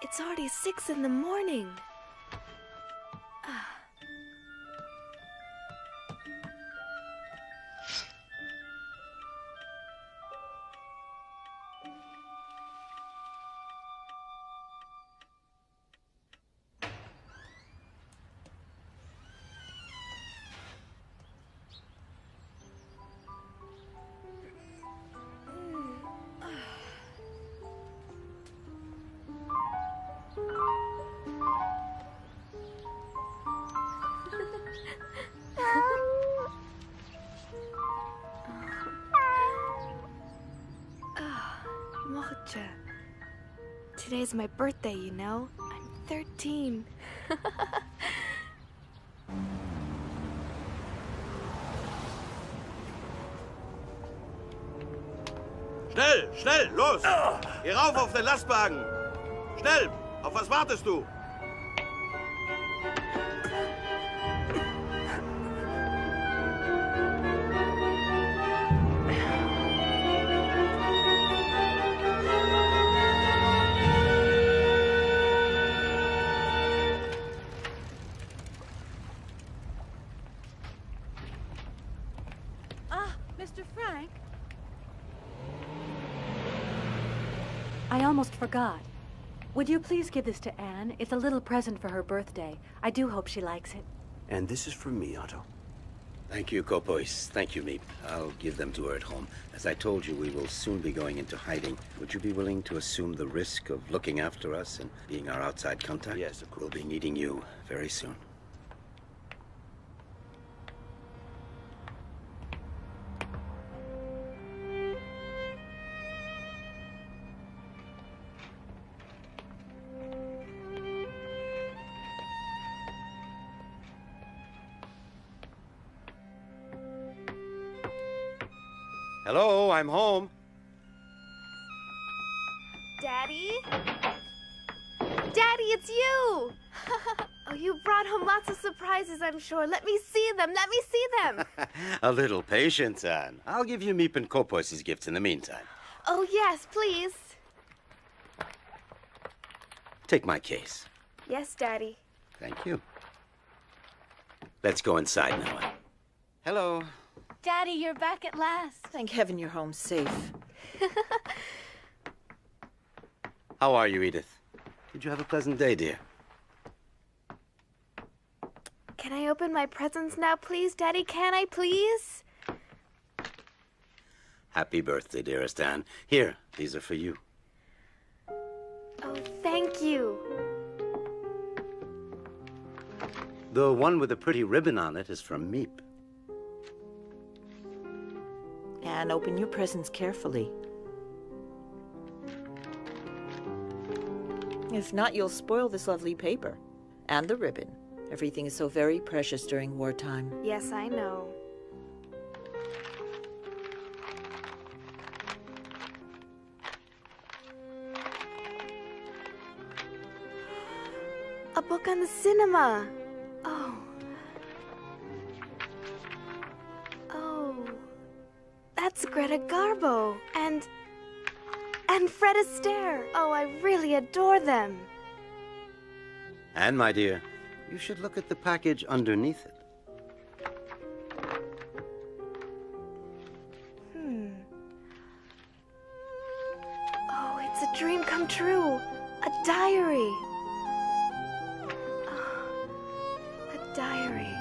It's already 6 in the morning. Mocha. Today's my birthday, you know? I'm 13. Schnell, schnell, los! Geh rauf auf den Lastwagen! Schnell! Auf was wartest du? Mr. Frank? I almost forgot. Would you please give this to Anne? It's a little present for her birthday. I do hope she likes it. And this is from me, Otto. Thank you, Kopois. Thank you, Meep. I'll give them to her at home. As I told you, we will soon be going into hiding. Would you be willing to assume the risk of looking after us and being our outside contact? Yes, of course. We'll be needing you very soon. Hello, I'm home. Daddy? Daddy, it's you! Oh, you brought home lots of surprises, I'm sure. Let me see them. Let me see them. A little patience, Anne. I'll give you Meep and Kopois' gifts in the meantime. Oh, yes, please. Take my case. Yes, Daddy. Thank you. Let's go inside now, Anne. Hello. Daddy, you're back at last. Thank heaven you're home safe. How are you, Edith? Did you have a pleasant day, dear? Can I open my presents now, please, Daddy? Can I, please? Happy birthday, dearest Anne. Here, these are for you. Oh, thank you. The one with the pretty ribbon on it is from Meep. And open your presents carefully. If not, you'll spoil this lovely paper. And the ribbon. Everything is so very precious during wartime. Yes, I know. A book on the cinema. Oh. Oh. That's Greta Garbo. And Fred Astaire. Oh, I really adore them. And, my dear, you should look at the package underneath it. Oh, it's a dream come true. A diary. Oh, a diary.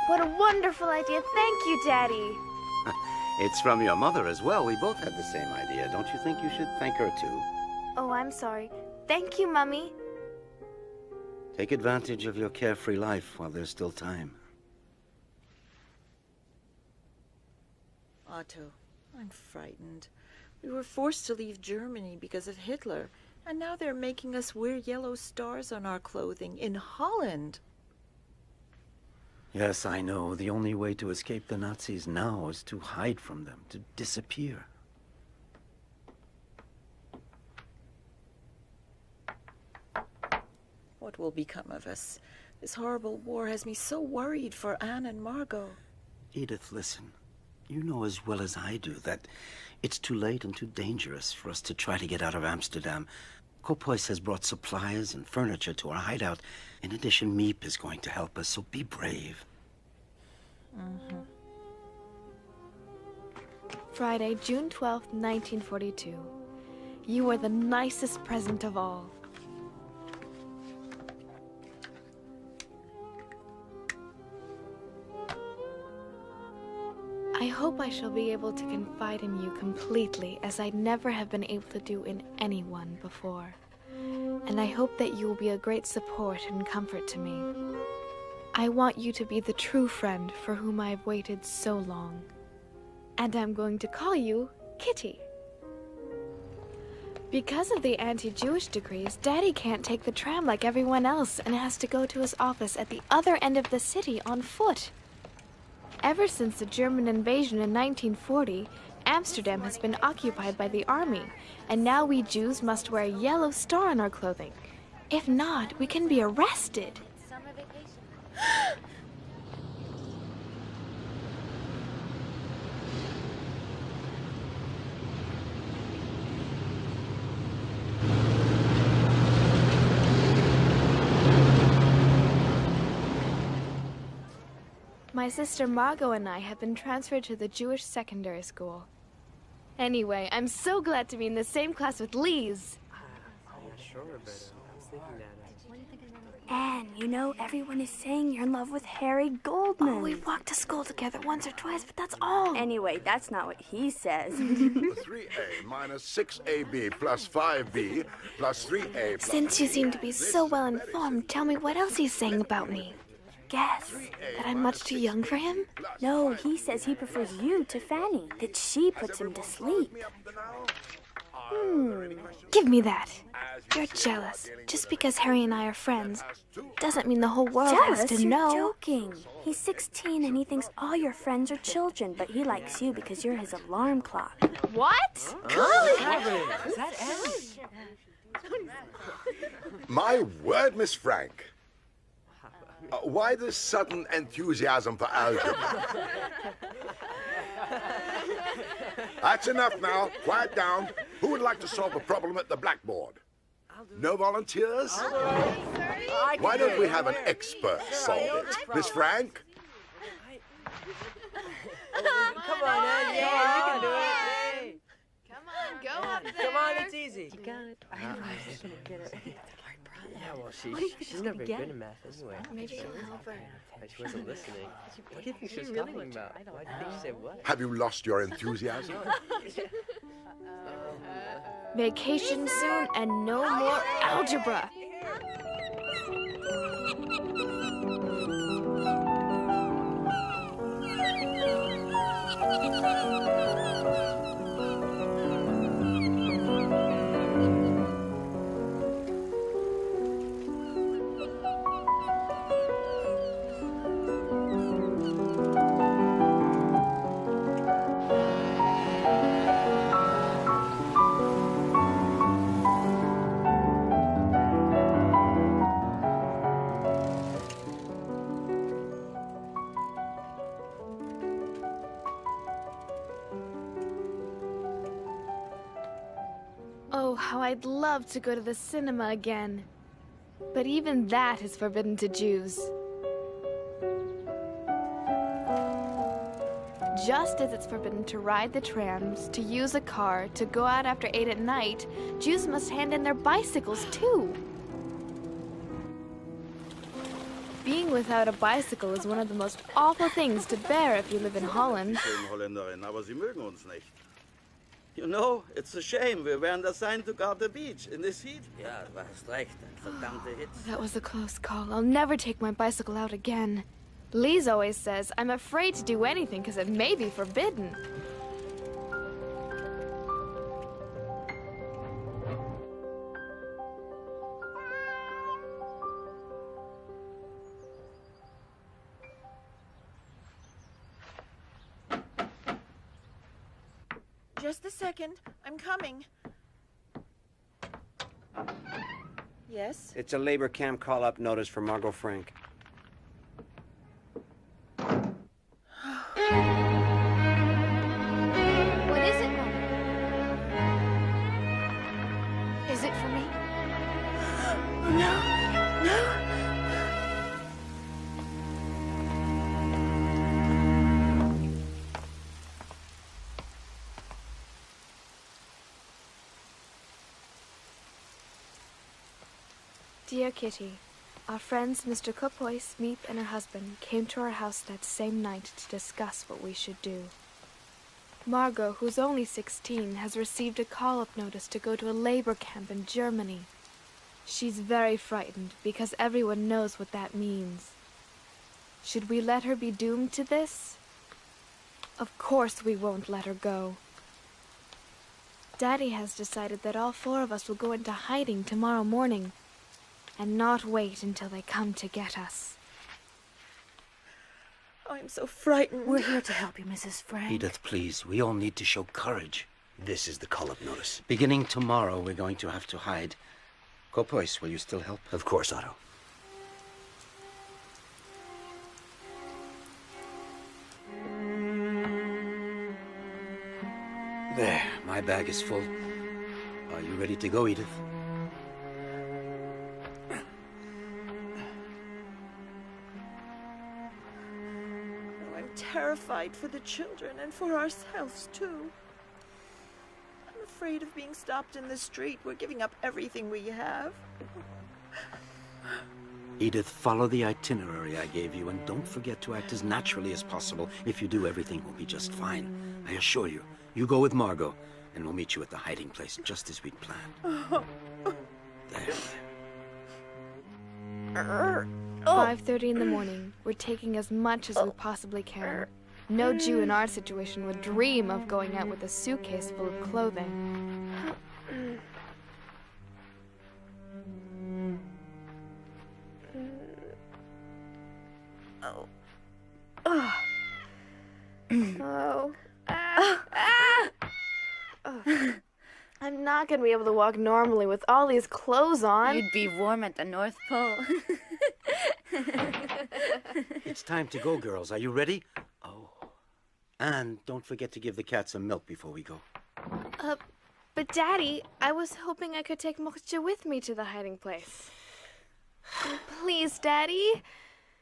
What a wonderful idea. Thank you, Daddy. It's from your mother as well. We both had the same idea. Don't you think you should thank her, too? Oh, I'm sorry. Thank you, Mummy. Take advantage of your carefree life while there's still time. Otto, I'm frightened. We were forced to leave Germany because of Hitler, and now they're making us wear yellow stars on our clothing in Holland. Yes, I know. The only way to escape the Nazis now is to hide from them, to disappear. What will become of us? This horrible war has me so worried for Anne and Margot. Edith, listen. You know as well as I do that it's too late and too dangerous for us to try to get out of Amsterdam. Kopois has brought supplies and furniture to our hideout. In addition, Meep is going to help us, so be brave. Friday, June 12th, 1942. You are the nicest present of all. I hope I shall be able to confide in you completely, as I never have been able to do in anyone before. And I hope that you will be a great support and comfort to me. I want you to be the true friend for whom I have waited so long. And I'm going to call you Kitty. Because of the anti-Jewish decrees, Daddy can't take the tram like everyone else and has to go to his office at the other end of the city on foot. Ever since the German invasion in 1940, Amsterdam has been occupied by the army, and now we Jews must wear a yellow star on our clothing. If not, we can be arrested. Summer vacation. My sister Margot and I have been transferred to the Jewish secondary school. Anyway, I'm so glad to be in the same class with Lise. Anne, you know, everyone is saying you're in love with Harry Goldman. Oh, we walked to school together once or twice, but that's all. Anyway, that's not what he says. 3A minus 6AB plus 5B plus 3A plus... Since you seem to be so well informed, tell me what else he's saying about me. Guess that I'm much too young for him? No, he says he prefers you to Fanny, that she puts him to sleep. Give me that. You're jealous. Just because Harry and I are friends doesn't mean the whole world has Jealous? to You're know. joking. He's 16 and he thinks all your friends are children, but he likes you because you're his alarm clock. What? My word, Miss Frank. Why this sudden enthusiasm for algebra? That's enough now. Quiet down. Who would like to solve a problem at the blackboard? No volunteers? Why don't we have an expert solve it? Miss Frank? Come on, Anne. Yeah, you can do it. Come on, go up there. Come on, it's easy. You got it. I know she's gonna get it. Yeah, well, she's never good in math anyway. Maybe she'll help her. But she wasn't listening. What do you think she was talking about? Why do you think she said what? Have you lost your enthusiasm? Vacation soon and no more algebra. Oh, how I'd love to go to the cinema again. But even that is forbidden to Jews. Just as it's forbidden to ride the trams, to use a car, to go out after 8 at night, Jews must hand in their bicycles too. Being without a bicycle is one of the most awful things to bear if you live in Holland. Schöne Holländerin, aber sie mögen uns nicht. You know, it's a shame. We weren't assigned to guard the beach in this heat. Ja, du hast recht. Verdammte Hitze. That was a close call. I'll never take my bicycle out again. Lise always says I'm afraid to do anything because it may be forbidden. Just a second. I'm coming. Yes? It's a labor camp call-up notice for Margot Frank. Dear Kitty, our friends Mr. Kopois, Meep, and her husband came to our house that same night to discuss what we should do. Margot, who's only 16, has received a call-up notice to go to a labor camp in Germany. She's very frightened because everyone knows what that means. Should we let her be doomed to this? Of course we won't let her go. Daddy has decided that all 4 of us will go into hiding tomorrow morning and not wait until they come to get us. I'm so frightened. We're here to help you, Mrs. Frank. Edith, please. We all need to show courage. This is the call-up notice. Beginning tomorrow, we're going to have to hide. Kopois, will you still help? Of course, Otto. There, my bag is full. Are you ready to go, Edith? I'm terrified for the children and for ourselves, too. I'm afraid of being stopped in the street. We're giving up everything we have. Edith, follow the itinerary I gave you, and don't forget to act as naturally as possible. If you do, everything will be just fine. I assure you. You go with Margot, and we'll meet you at the hiding place, just as we'd planned. There. 5:30 in the morning. We're taking as much as we possibly can. No Jew in our situation would dream of going out with a suitcase full of clothing. I'm not gonna be able to walk normally with all these clothes on. You'd be warm at the North Pole. It's time to go, girls. Are you ready? Oh. And don't forget to give the cat some milk before we go. But Daddy, I was hoping I could take Moksha with me to the hiding place. Please, Daddy.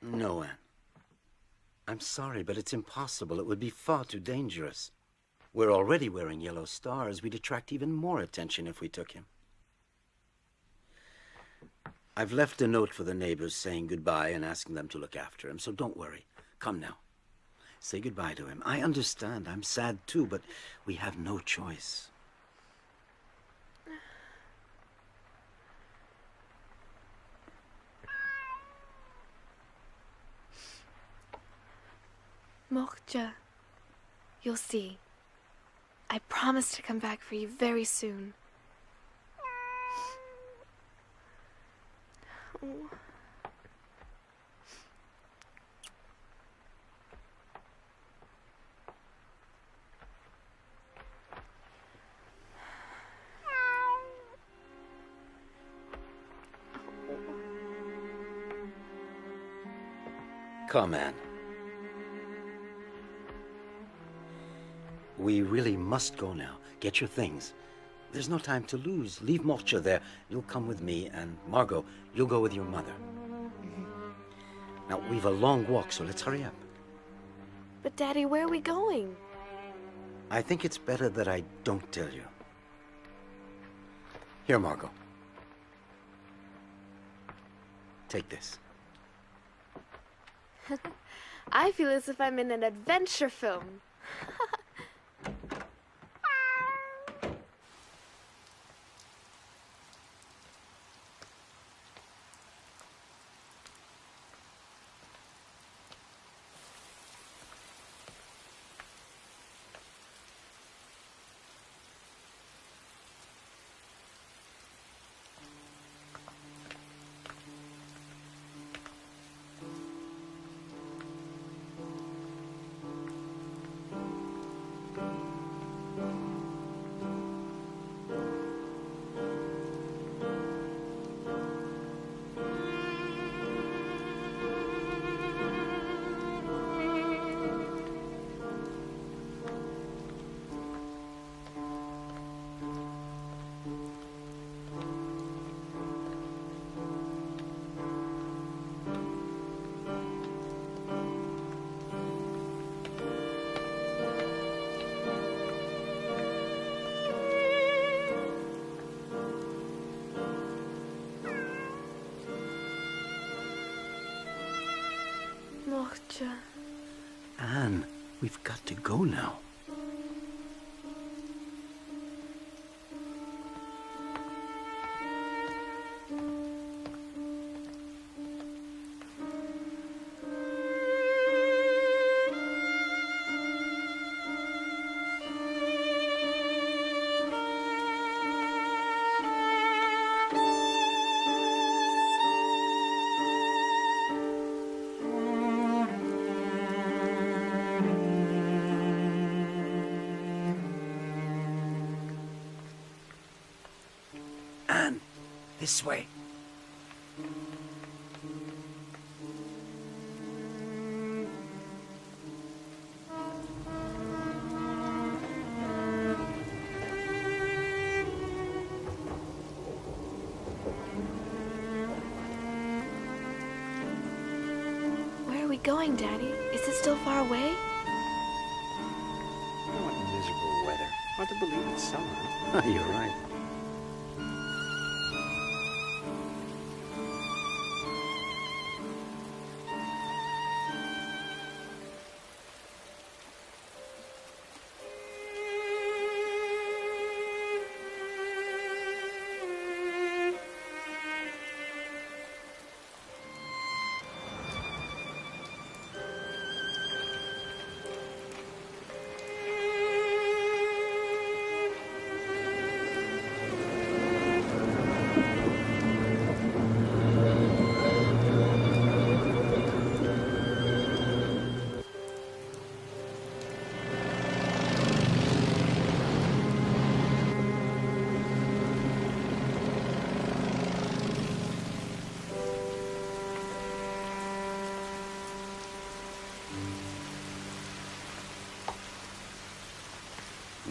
No, Anne. I'm sorry, but it's impossible. It would be far too dangerous. We're already wearing yellow stars. We'd attract even more attention if we took him. I've left a note for the neighbors saying goodbye and asking them to look after him, so don't worry. Come now. Say goodbye to him. I understand. I'm sad too, but we have no choice. Moksha, you'll see. I promise to come back for you very soon. Oh. Come, Anne. We really must go now. Get your things. There's no time to lose. Leave Moksha there. You'll come with me, and Margot, you'll go with your mother. Now, we've a long walk, so let's hurry up. But Daddy, where are we going? I think it's better that I don't tell you. Here, Margot. Take this. I feel as if I'm in an adventure film. Mortje. Anne, we've got to go now. Anne, this way. Where are we going, Daddy? Is it still far away? What miserable weather. Hard to believe it's summer. You're right.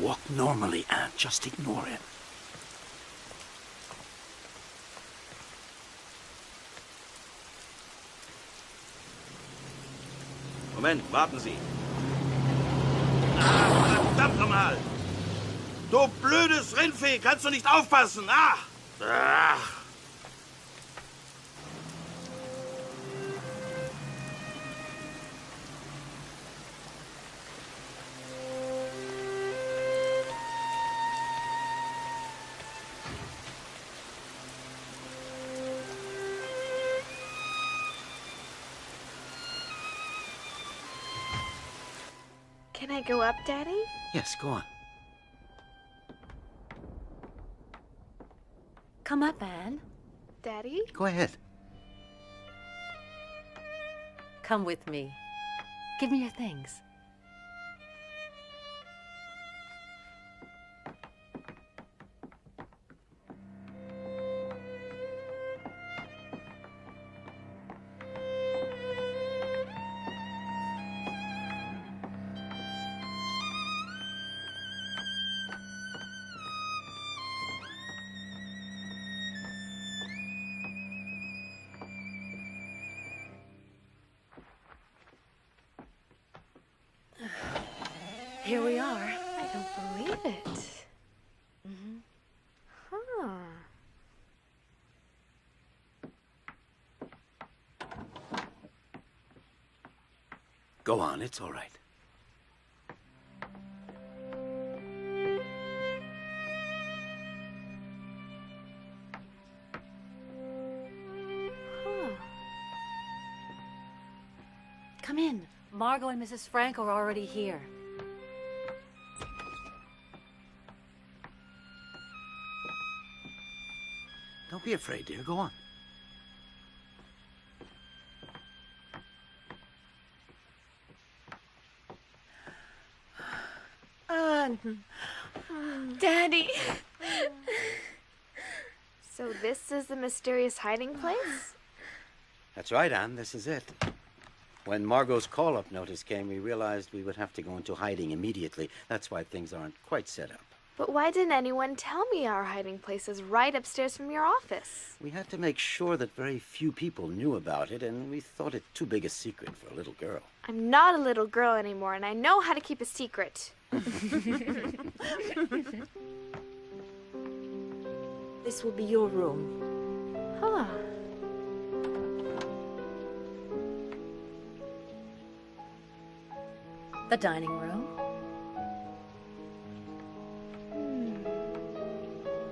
Walk normally, Anne. Just ignore him. Moment, warten Sie. Ah, verdammt nochmal! Du blödes Rindvieh, kannst du nicht aufpassen? Ah! Ah! Can I go up, Daddy? Yes, go on. Come up, Anne. Daddy? Go ahead. Come with me. Give me your things. Here we are. I don't believe it. Huh. Go on, it's all right. Huh. Come in. Margot and Mrs. Frank are already here. Don't be afraid, dear. Go on. Daddy! So this is the mysterious hiding place? That's right, Anne. This is it. When Margot's call-up notice came, we realized we would have to go into hiding immediately. That's why things aren't quite set up. But why didn't anyone tell me our hiding place is right upstairs from your office? We had to make sure that very few people knew about it, and we thought it too big a secret for a little girl. I'm not a little girl anymore, and I know how to keep a secret. This will be your room. Huh. The dining room.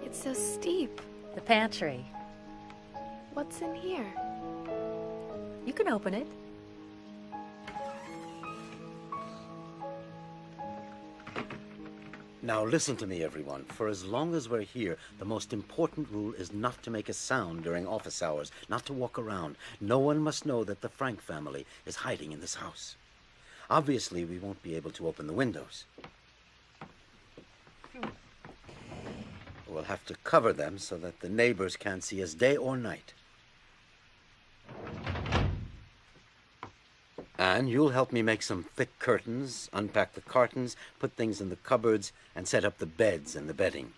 It's so steep. The pantry. What's in here? You can open it. Now listen to me, everyone. For as long as we're here, the most important rule is not to make a sound during office hours, not to walk around. No one must know that the Frank family is hiding in this house. Obviously, we won't be able to open the windows. We'll have to cover them so that the neighbors can't see us day or night. And you'll help me make some thick curtains, unpack the cartons, put things in the cupboards, and set up the beds and the bedding.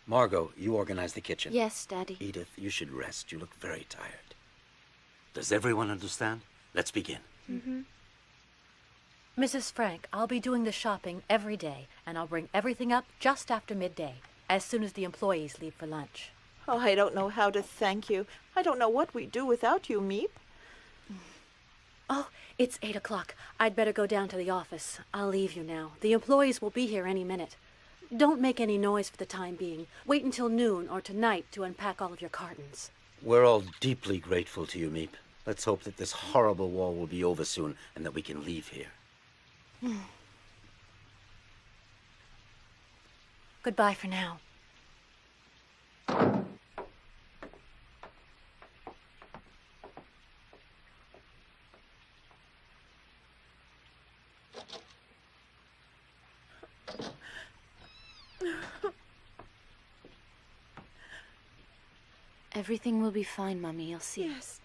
Margot, you organize the kitchen. Yes, Daddy. Edith, you should rest. You look very tired. Does everyone understand? Let's begin. Mm-hmm. Mrs. Frank, I'll be doing the shopping every day, and I'll bring everything up just after midday, as soon as the employees leave for lunch. Oh, I don't know how to thank you. I don't know what we'd do without you, Meep. Oh, it's 8 o'clock. I'd better go down to the office. I'll leave you now. The employees will be here any minute. Don't make any noise for the time being. Wait until noon or tonight to unpack all of your cartons. We're all deeply grateful to you, Meep. Let's hope that this horrible war will be over soon and that we can leave here. Goodbye for now. Everything will be fine, Mommy. You'll see. Yes.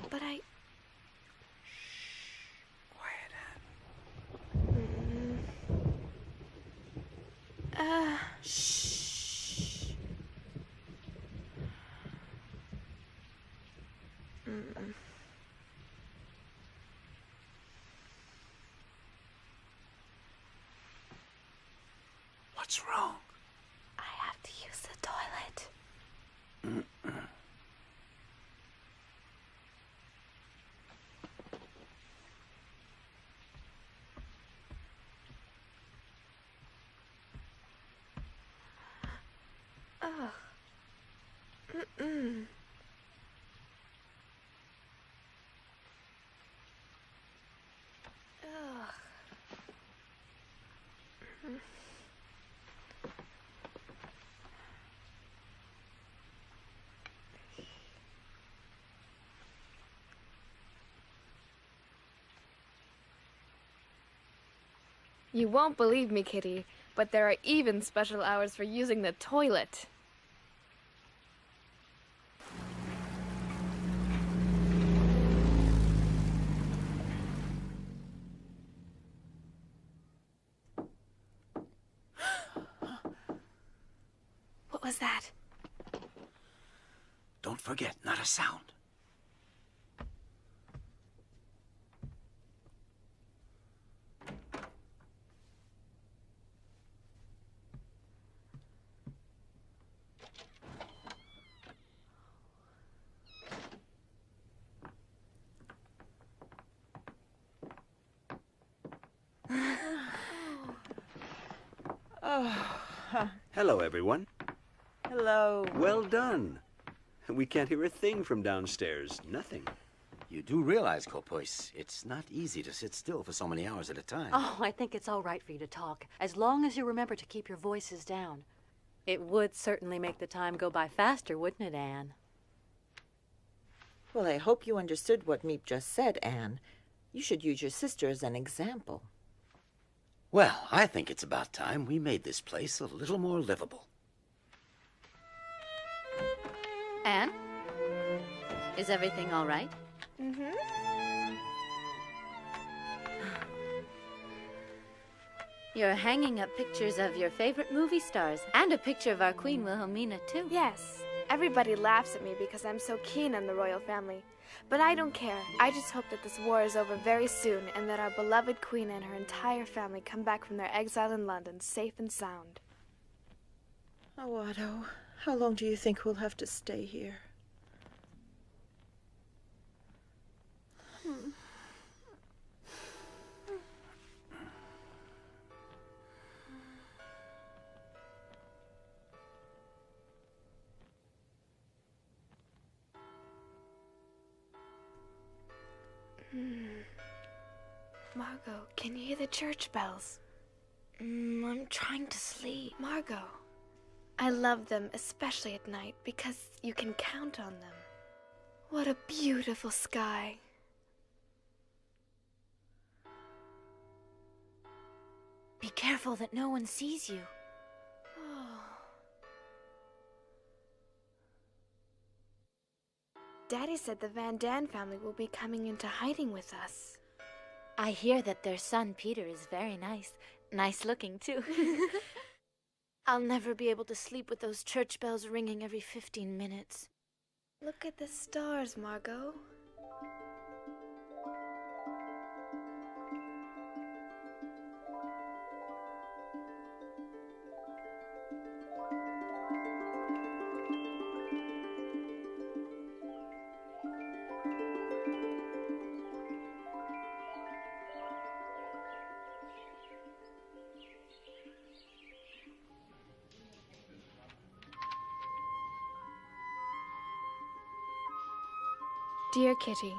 But I... Quiet, Anne. Shh. What's wrong? I have to use the toilet. Ugh. Mm-mm. Ugh. You won't believe me, Kitty, but there are even special hours for using the toilet. What was that? Don't forget, not a sound. Hello, everyone. Hello. Well done. We can't hear a thing from downstairs. Nothing. You do realize, Kopois, it's not easy to sit still for so many hours at a time. Oh, I think it's all right for you to talk, as long as you remember to keep your voices down. It would certainly make the time go by faster, wouldn't it, Anne? Well, I hope you understood what Meep just said, Anne. You should use your sister as an example. Well, I think it's about time we made this place a little more livable. Anne? Is everything all right? Mm-hmm. You're hanging up pictures of your favorite movie stars and a picture of our Queen Wilhelmina, too. Yes. Everybody laughs at me because I'm so keen on the royal family. But I don't care. I just hope that this war is over very soon and that our beloved queen and her entire family come back from their exile in London safe and sound. Oh, Otto, how long do you think we'll have to stay here? Margot, can you hear the church bells? I'm trying to sleep. Margot, I love them, especially at night, because you can count on them. What a beautiful sky. Be careful that no one sees you. Oh. Daddy said the Van Daan family will be coming into hiding with us. I hear that their son Peter is very nice. Nice looking, too. I'll never be able to sleep with those church bells ringing every 15 minutes. Look at the stars, Margot. Dear Kitty,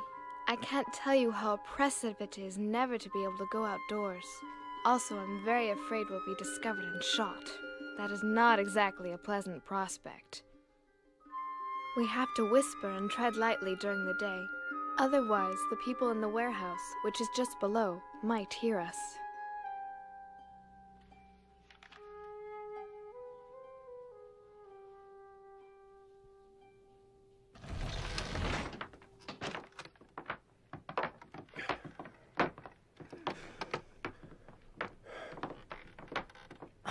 I can't tell you how oppressive it is never to be able to go outdoors. Also, I'm very afraid we'll be discovered and shot. That is not exactly a pleasant prospect. We have to whisper and tread lightly during the day. Otherwise, the people in the warehouse, which is just below, might hear us.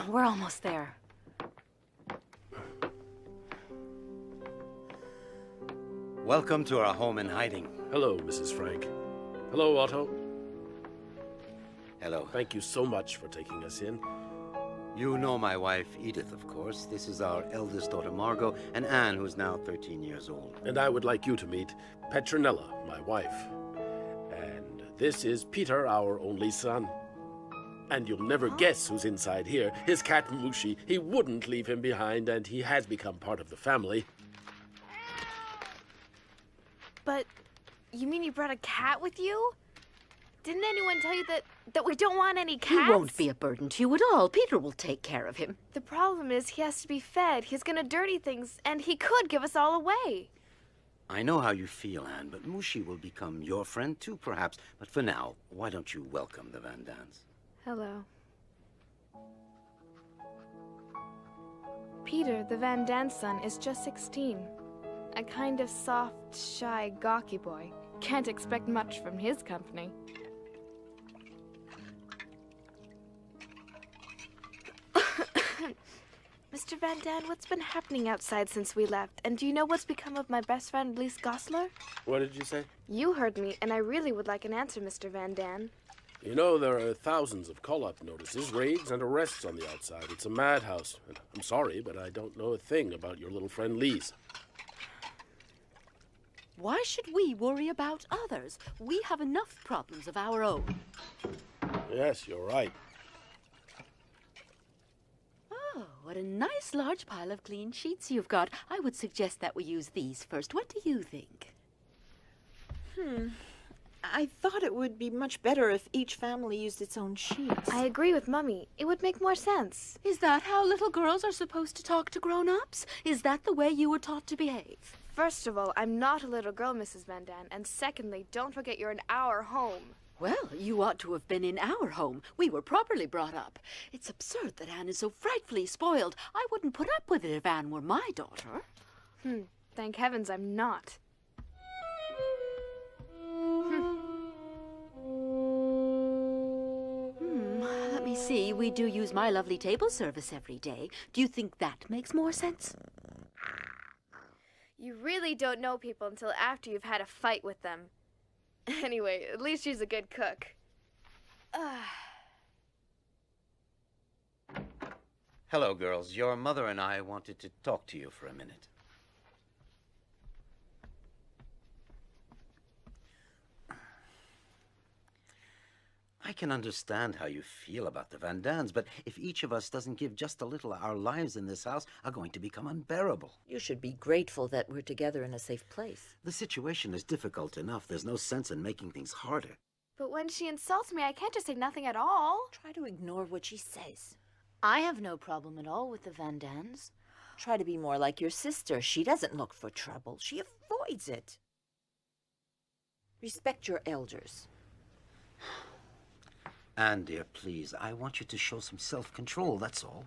We're almost there. Welcome to our home in hiding. Hello, Mrs. Frank. Hello, Otto. Hello. Thank you so much for taking us in. You know my wife, Edith, of course. This is our eldest daughter, Margot, and Anne, who's now 13 years old. And I would like you to meet Petronella, my wife. And this is Peter, our only son. And you'll never guess who's inside here. His cat, Mushi. He wouldn't leave him behind, and he has become part of the family. But you mean you brought a cat with you? Didn't anyone tell you that we don't want any cats? He won't be a burden to you at all. Peter will take care of him. The problem is he has to be fed. He's gonna dirty things, and he could give us all away. I know how you feel, Anne, but Mushi will become your friend too, perhaps. But for now, why don't you welcome the Van Daans? Hello. Peter, the Van Daan's son, is just 16. A kind of soft, shy, gawky boy. Can't expect much from his company. Mr. Van Daan, what's been happening outside since we left? And do you know what's become of my best friend, Lise Goslar? What did you say? You heard me, and I really would like an answer, Mr. Van Daan. You know, there are thousands of call-out notices, raids, and arrests on the outside. It's a madhouse. And I'm sorry, but I don't know a thing about your little friend Lise. Why should we worry about others? We have enough problems of our own. Yes, you're right. Oh, what a nice large pile of clean sheets you've got. I would suggest that we use these first. What do you think? I thought it would be much better if each family used its own sheets. I agree with Mummy. It would make more sense. Is that how little girls are supposed to talk to grown-ups? Is that the way you were taught to behave? First of all, I'm not a little girl, Mrs. Van Daan. And secondly, don't forget you're an hour home. Well, you ought to have been in our home. We were properly brought up. It's absurd that Anne is so frightfully spoiled. I wouldn't put up with it if Anne were my daughter. Thank heavens I'm not. Let me see. We do use my lovely table service every day. Do you think that makes more sense? You really don't know people until after you've had a fight with them. Anyway, at least she's a good cook. Hello, girls. Your mother and I wanted to talk to you for a minute. I can understand how you feel about the Van Dans, but if each of us doesn't give just a little, our lives in this house are going to become unbearable. You should be grateful that we're together in a safe place. The situation is difficult enough. There's no sense in making things harder. But when she insults me, I can't just say nothing at all. Try to ignore what she says. I have no problem at all with the Van Dans. Try to be more like your sister. She doesn't look for trouble. She avoids it. Respect your elders. Anne, dear, please, I want you to show some self-control, that's all.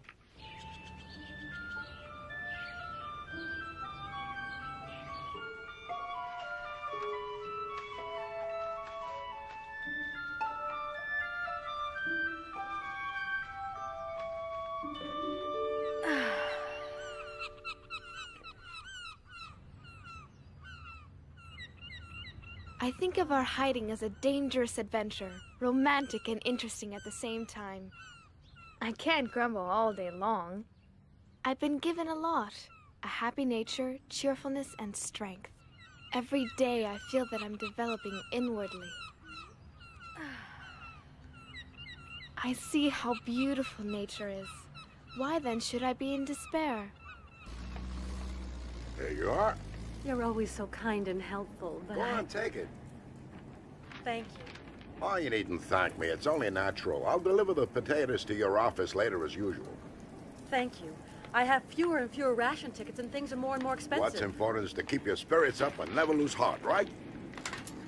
I think of our hiding as a dangerous adventure, romantic and interesting at the same time. I can't grumble all day long. I've been given a lot. A happy nature, cheerfulness, and strength. Every day I feel that I'm developing inwardly. I see how beautiful nature is. Why then should I be in despair? There you are. You're always so kind and helpful, but Go on, take it. Thank you. Oh, you needn't thank me. It's only natural. I'll deliver the potatoes to your office later as usual. Thank you. I have fewer and fewer ration tickets and things are more and more expensive. What's important is to keep your spirits up and never lose heart, right?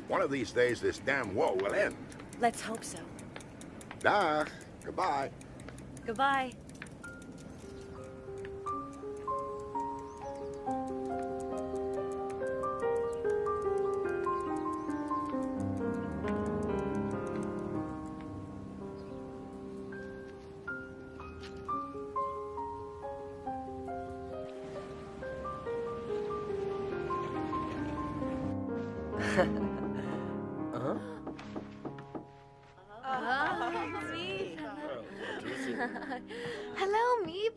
One of these days, this damn war will end. Let's hope so. Goodbye. Goodbye. Hello, Meep.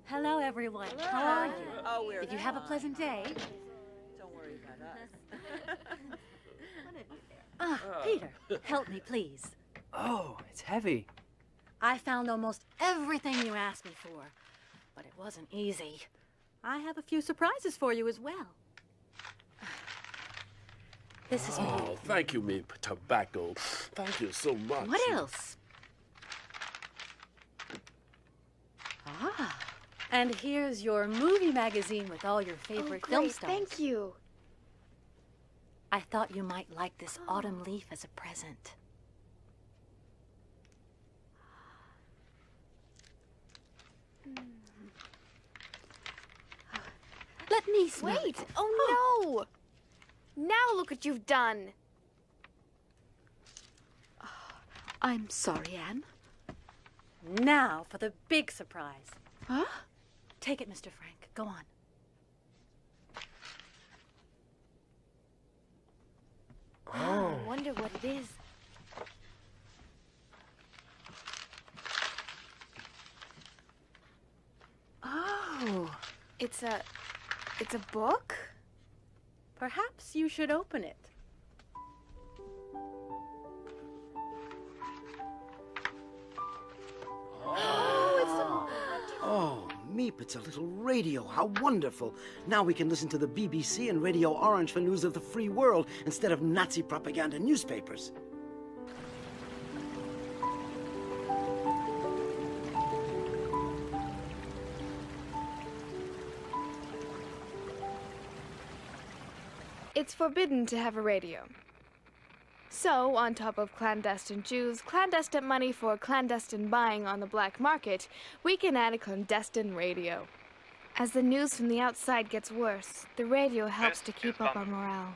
Hello, everyone. How are you? Oh, we're Did you have a pleasant day? Don't worry about us. Peter, help me, please. Oh, it's heavy. I found almost everything you asked me for, but it wasn't easy. I have a few surprises for you as well. This is Oh, thank you, Meep. Tobacco. Thank you so much. What else? And here's your movie magazine with all your favorite film Great, stars. thank you. I thought you might like this autumn leaf as a present. Let me smell Wait! it. Oh no! Now look what you've done. I'm sorry, Anne. Now for the big surprise. Huh? Take it, Mr. Frank. Go on. I wonder what it is. Oh. It's a book? Perhaps you should open it. Oh, Meep, it's a little radio. How wonderful. Now we can listen to the BBC and Radio Orange for news of the free world instead of Nazi propaganda newspapers. It's forbidden to have a radio. So, on top of clandestine Jews, clandestine money for clandestine buying on the black market, we can add a clandestine radio. As the news from the outside gets worse, the radio helps to keep up our morale.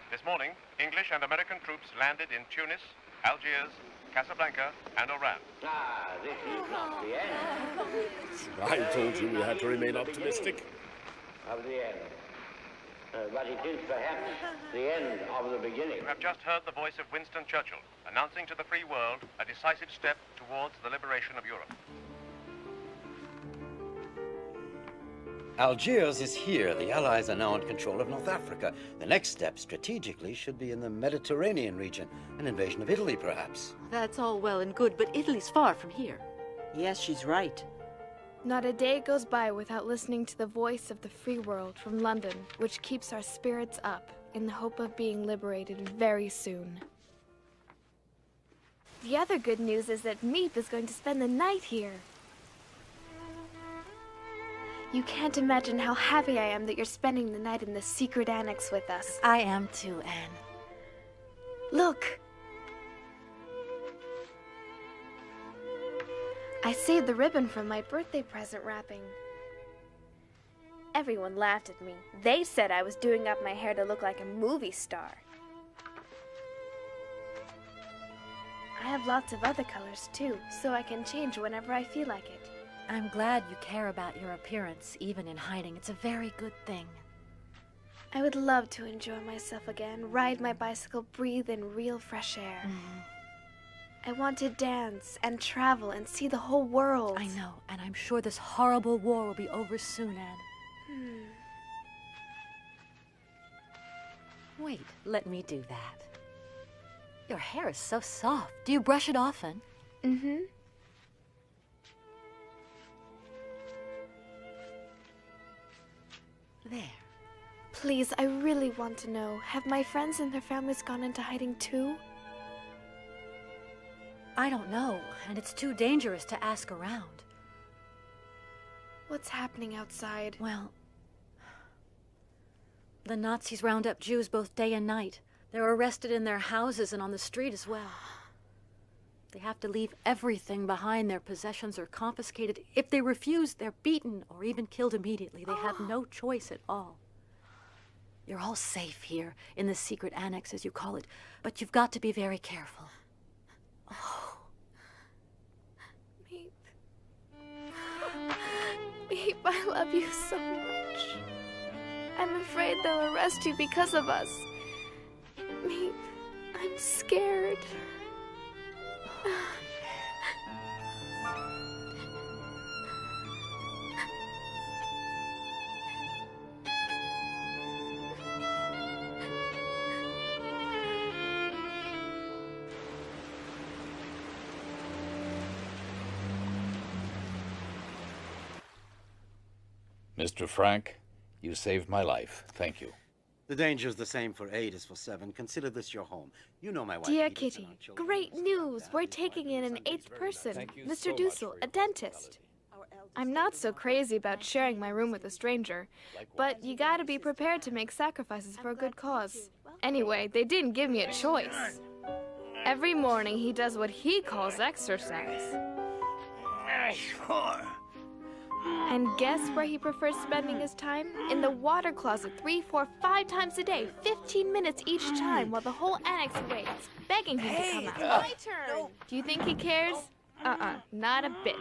This morning, English and American troops landed in Tunis, Algiers, Casablanca, and Oran. This is not the end. I told you we had to remain optimistic. Of the end. But it is perhaps the end of the beginning. You have just heard the voice of Winston Churchill, announcing to the free world a decisive step towards the liberation of Europe. Algiers is here. The Allies are now in control of North Africa. The next step, strategically, should be in the Mediterranean region. An invasion of Italy, perhaps. That's all well and good, but Italy's far from here. Yes, she's right. Not a day goes by without listening to the voice of the free world from London, which keeps our spirits up in the hope of being liberated very soon. The other good news is that Meep is going to spend the night here. You can't imagine how happy I am that you're spending the night in the secret annex with us. I am too, Anne. Look! I saved the ribbon from my birthday present wrapping. Everyone laughed at me. They said I was doing up my hair to look like a movie star. I have lots of other colors too, so I can change whenever I feel like it. I'm glad you care about your appearance, even in hiding. It's a very good thing. I would love to enjoy myself again, ride my bicycle, breathe in real fresh air. I want to dance and travel and see the whole world. I know, and I'm sure this horrible war will be over soon, Anne. Wait, let me do that. Your hair is so soft. Do you brush it often? Mm-hmm. There. Please, I really want to know, have my friends and their families gone into hiding too? I don't know, and it's too dangerous to ask around. What's happening outside? Well, the Nazis round up Jews both day and night. They're arrested in their houses and on the street as well. They have to leave everything behind. Their possessions are confiscated. If they refuse, they're beaten or even killed immediately. They have no choice at all. You're all safe here, in the secret annex, as you call it, but you've got to be very careful. Oh. Meep. Meep, I love you so much. I'm afraid they'll arrest you because of us. Meep, I'm scared. Mr. Frank, you saved my life. Thank you. The danger's the same for 8 as for 7. Consider this your home. You know my wife. Dear Kitty, great news! We're taking in an 8th person, Mr. Dussel, a dentist. I'm not so crazy about sharing my room with a stranger, but you gotta be prepared to make sacrifices for a good cause. Anyway, they didn't give me a choice. Every morning he does what he calls exercise. And guess where he prefers spending his time? In the water closet 3, 4, 5 times a day, 15 minutes each time, while the whole annex waits, begging him to come out. My turn! No. Do you think he cares? Not a bit.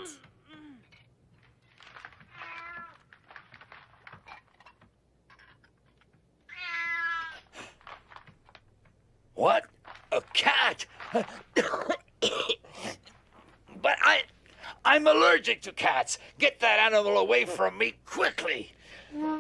What? A cat? But I'm allergic to cats. Get that animal away from me quickly.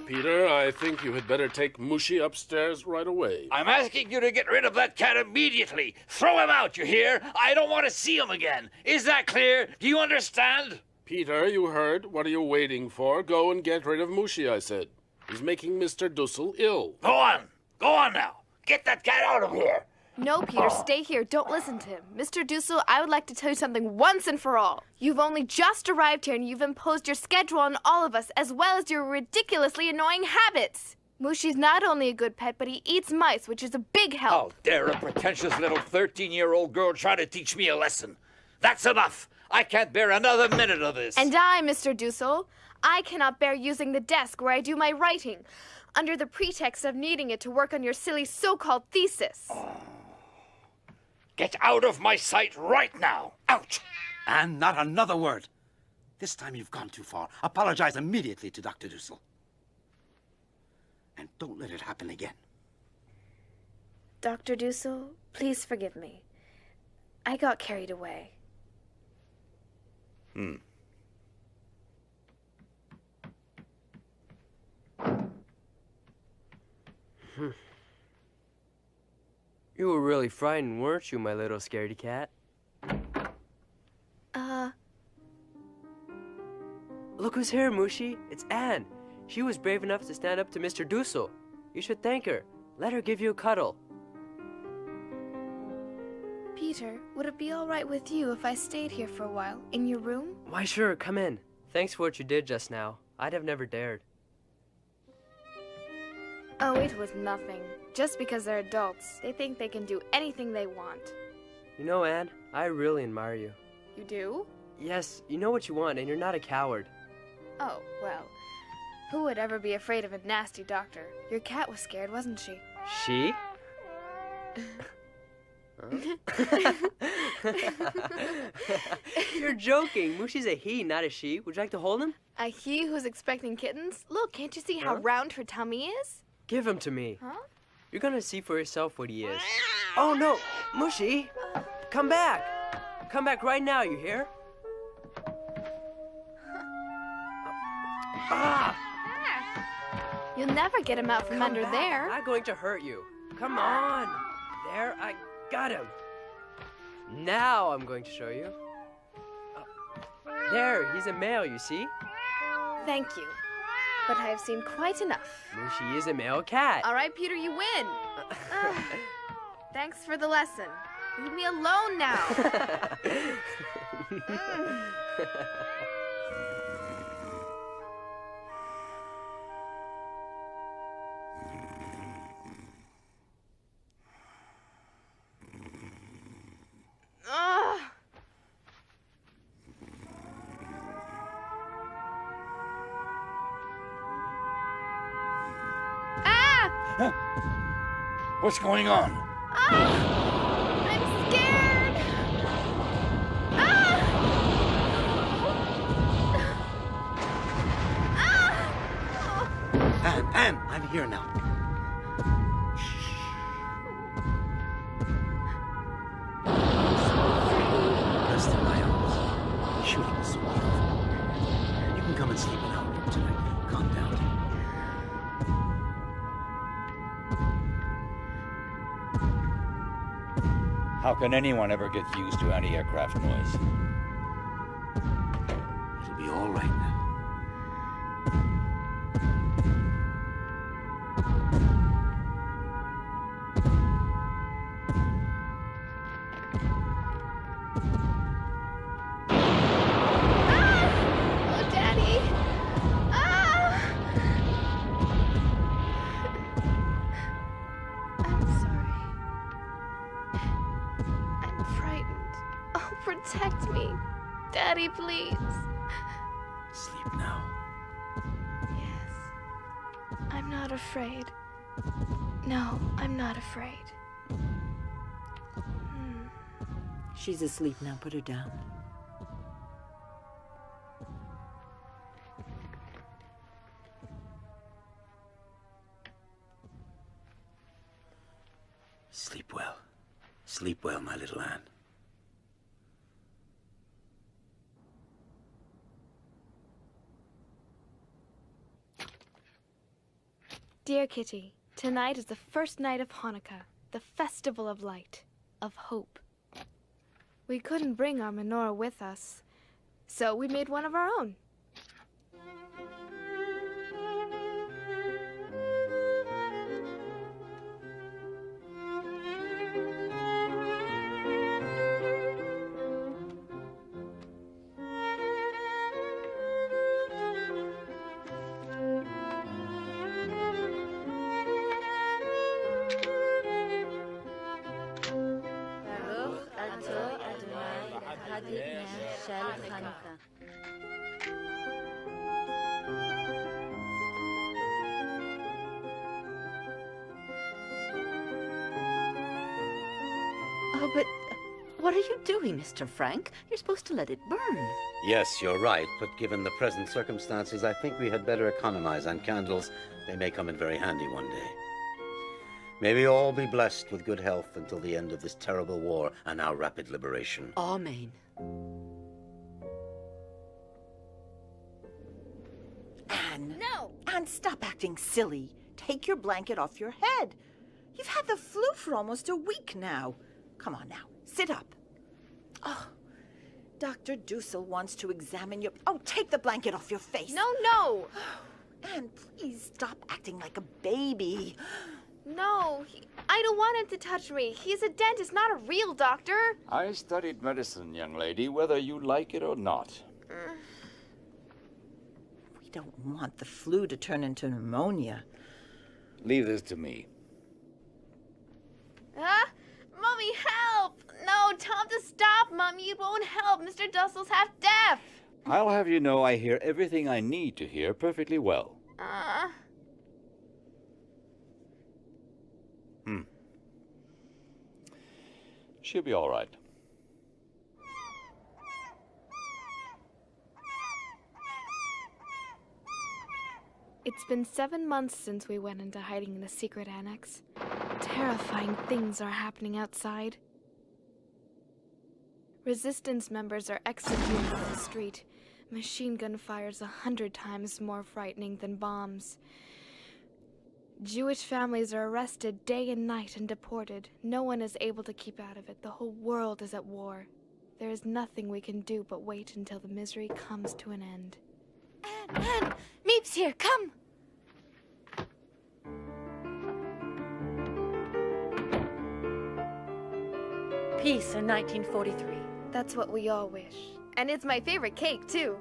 Peter, I think you had better take Mushy upstairs right away. I'm asking you to get rid of that cat immediately. Throw him out, you hear? I don't want to see him again. Is that clear? Do you understand? Peter, you heard. What are you waiting for? Go and get rid of Mushy, I said. He's making Mr. Dussel ill. Go on. Go on now. Get that cat out of here. No, Peter, stay here. Don't listen to him. Mr. Dussel, I would like to tell you something once and for all. You've only just arrived here and you've imposed your schedule on all of us, as well as your ridiculously annoying habits. Mushi's not only a good pet, but he eats mice, which is a big help. How dare a pretentious little 13-year-old girl try to teach me a lesson? That's enough. I can't bear another minute of this. And I, Mr. Dussel, I cannot bear using the desk where I do my writing, under the pretext of needing it to work on your silly so-called thesis. Get out of my sight right now. Out! And not another word. This time you've gone too far. Apologize immediately to Dr. Dussel. And don't let it happen again. Dr. Dussel, please forgive me. I got carried away. You were really frightened, weren't you, my little scaredy cat? Look who's here, Mushi. It's Anne. She was brave enough to stand up to Mr. Dussel. You should thank her. Let her give you a cuddle. Peter, would it be all right with you if I stayed here for a while, in your room? Why, sure, come in. Thanks for what you did just now. I'd have never dared. Oh, it was nothing. Just because they're adults, they think they can do anything they want. You know, Anne, I really admire you. You do? Yes, you know what you want, and you're not a coward. Oh, well, who would ever be afraid of a nasty doctor? Your cat was scared, wasn't she? She? You're joking. Mushi's a he, not a she. Would you like to hold him? A he who's expecting kittens? Look, can't you see how round her tummy is? Give him to me. Huh? You're gonna see for yourself what he is. Oh no, Mushi! Come back! Come back right now, you hear? You'll never get him out from under there. I'm not going to hurt you. Come on. There, I got him. Now I'm going to show you. There, he's a male, you see? Thank you. But I have seen quite enough. Mushi is a male cat. All right, Peter, you win. Thanks for the lesson. Leave me alone now. What's going on? I'm scared. Anne, I'm here now. Rest in my arms. Shooting is so beautiful. You can come and sleep in our room tonight. Calm down. How can anyone ever get used to anti-aircraft noise? It'll be all right now. Oh, Daddy. I'm sorry. I'm frightened. Oh, protect me. Daddy, please. Sleep now. Yes. I'm not afraid. No, I'm not afraid. She's asleep now. Put her down. Sleep well. Sleep well, my little Anne. Dear Kitty, tonight is the first night of Hanukkah, the festival of light, of hope. We couldn't bring our menorah with us, so we made one of our own. Oh, but what are you doing, Mr. Frank? You're supposed to let it burn. Yes, you're right, but given the present circumstances, I think we had better economize on candles. They may come in very handy one day. May we all be blessed with good health until the end of this terrible war and our rapid liberation. Amen. Anne! No! Anne, stop acting silly. Take your blanket off your head. You've had the flu for almost a week now. Come on now, sit up. Oh, Dr. Dussel wants to examine your... Oh, take the blanket off your face. No! Anne, please stop acting like a baby. No, I don't want him to touch me. He's a dentist, not a real doctor. I studied medicine, young lady, whether you like it or not. We don't want the flu to turn into pneumonia. Leave this to me. Mommy, help! No, tell him to stop, Mommy. It won't help. Mr. Dussel's half deaf. I'll have you know I hear everything I need to hear perfectly well. She'll be all right. It's been 7 months since we went into hiding in the secret annex. Terrifying things are happening outside. Resistance members are executed on the street. Machine gun fire's 100 times more frightening than bombs. Jewish families are arrested day and night and deported. No one is able to keep out of it. The whole world is at war. There is nothing we can do but wait until the misery comes to an end. Anne, Meep's here, come! Peace in 1943. That's what we all wish. And it's my favorite cake, too.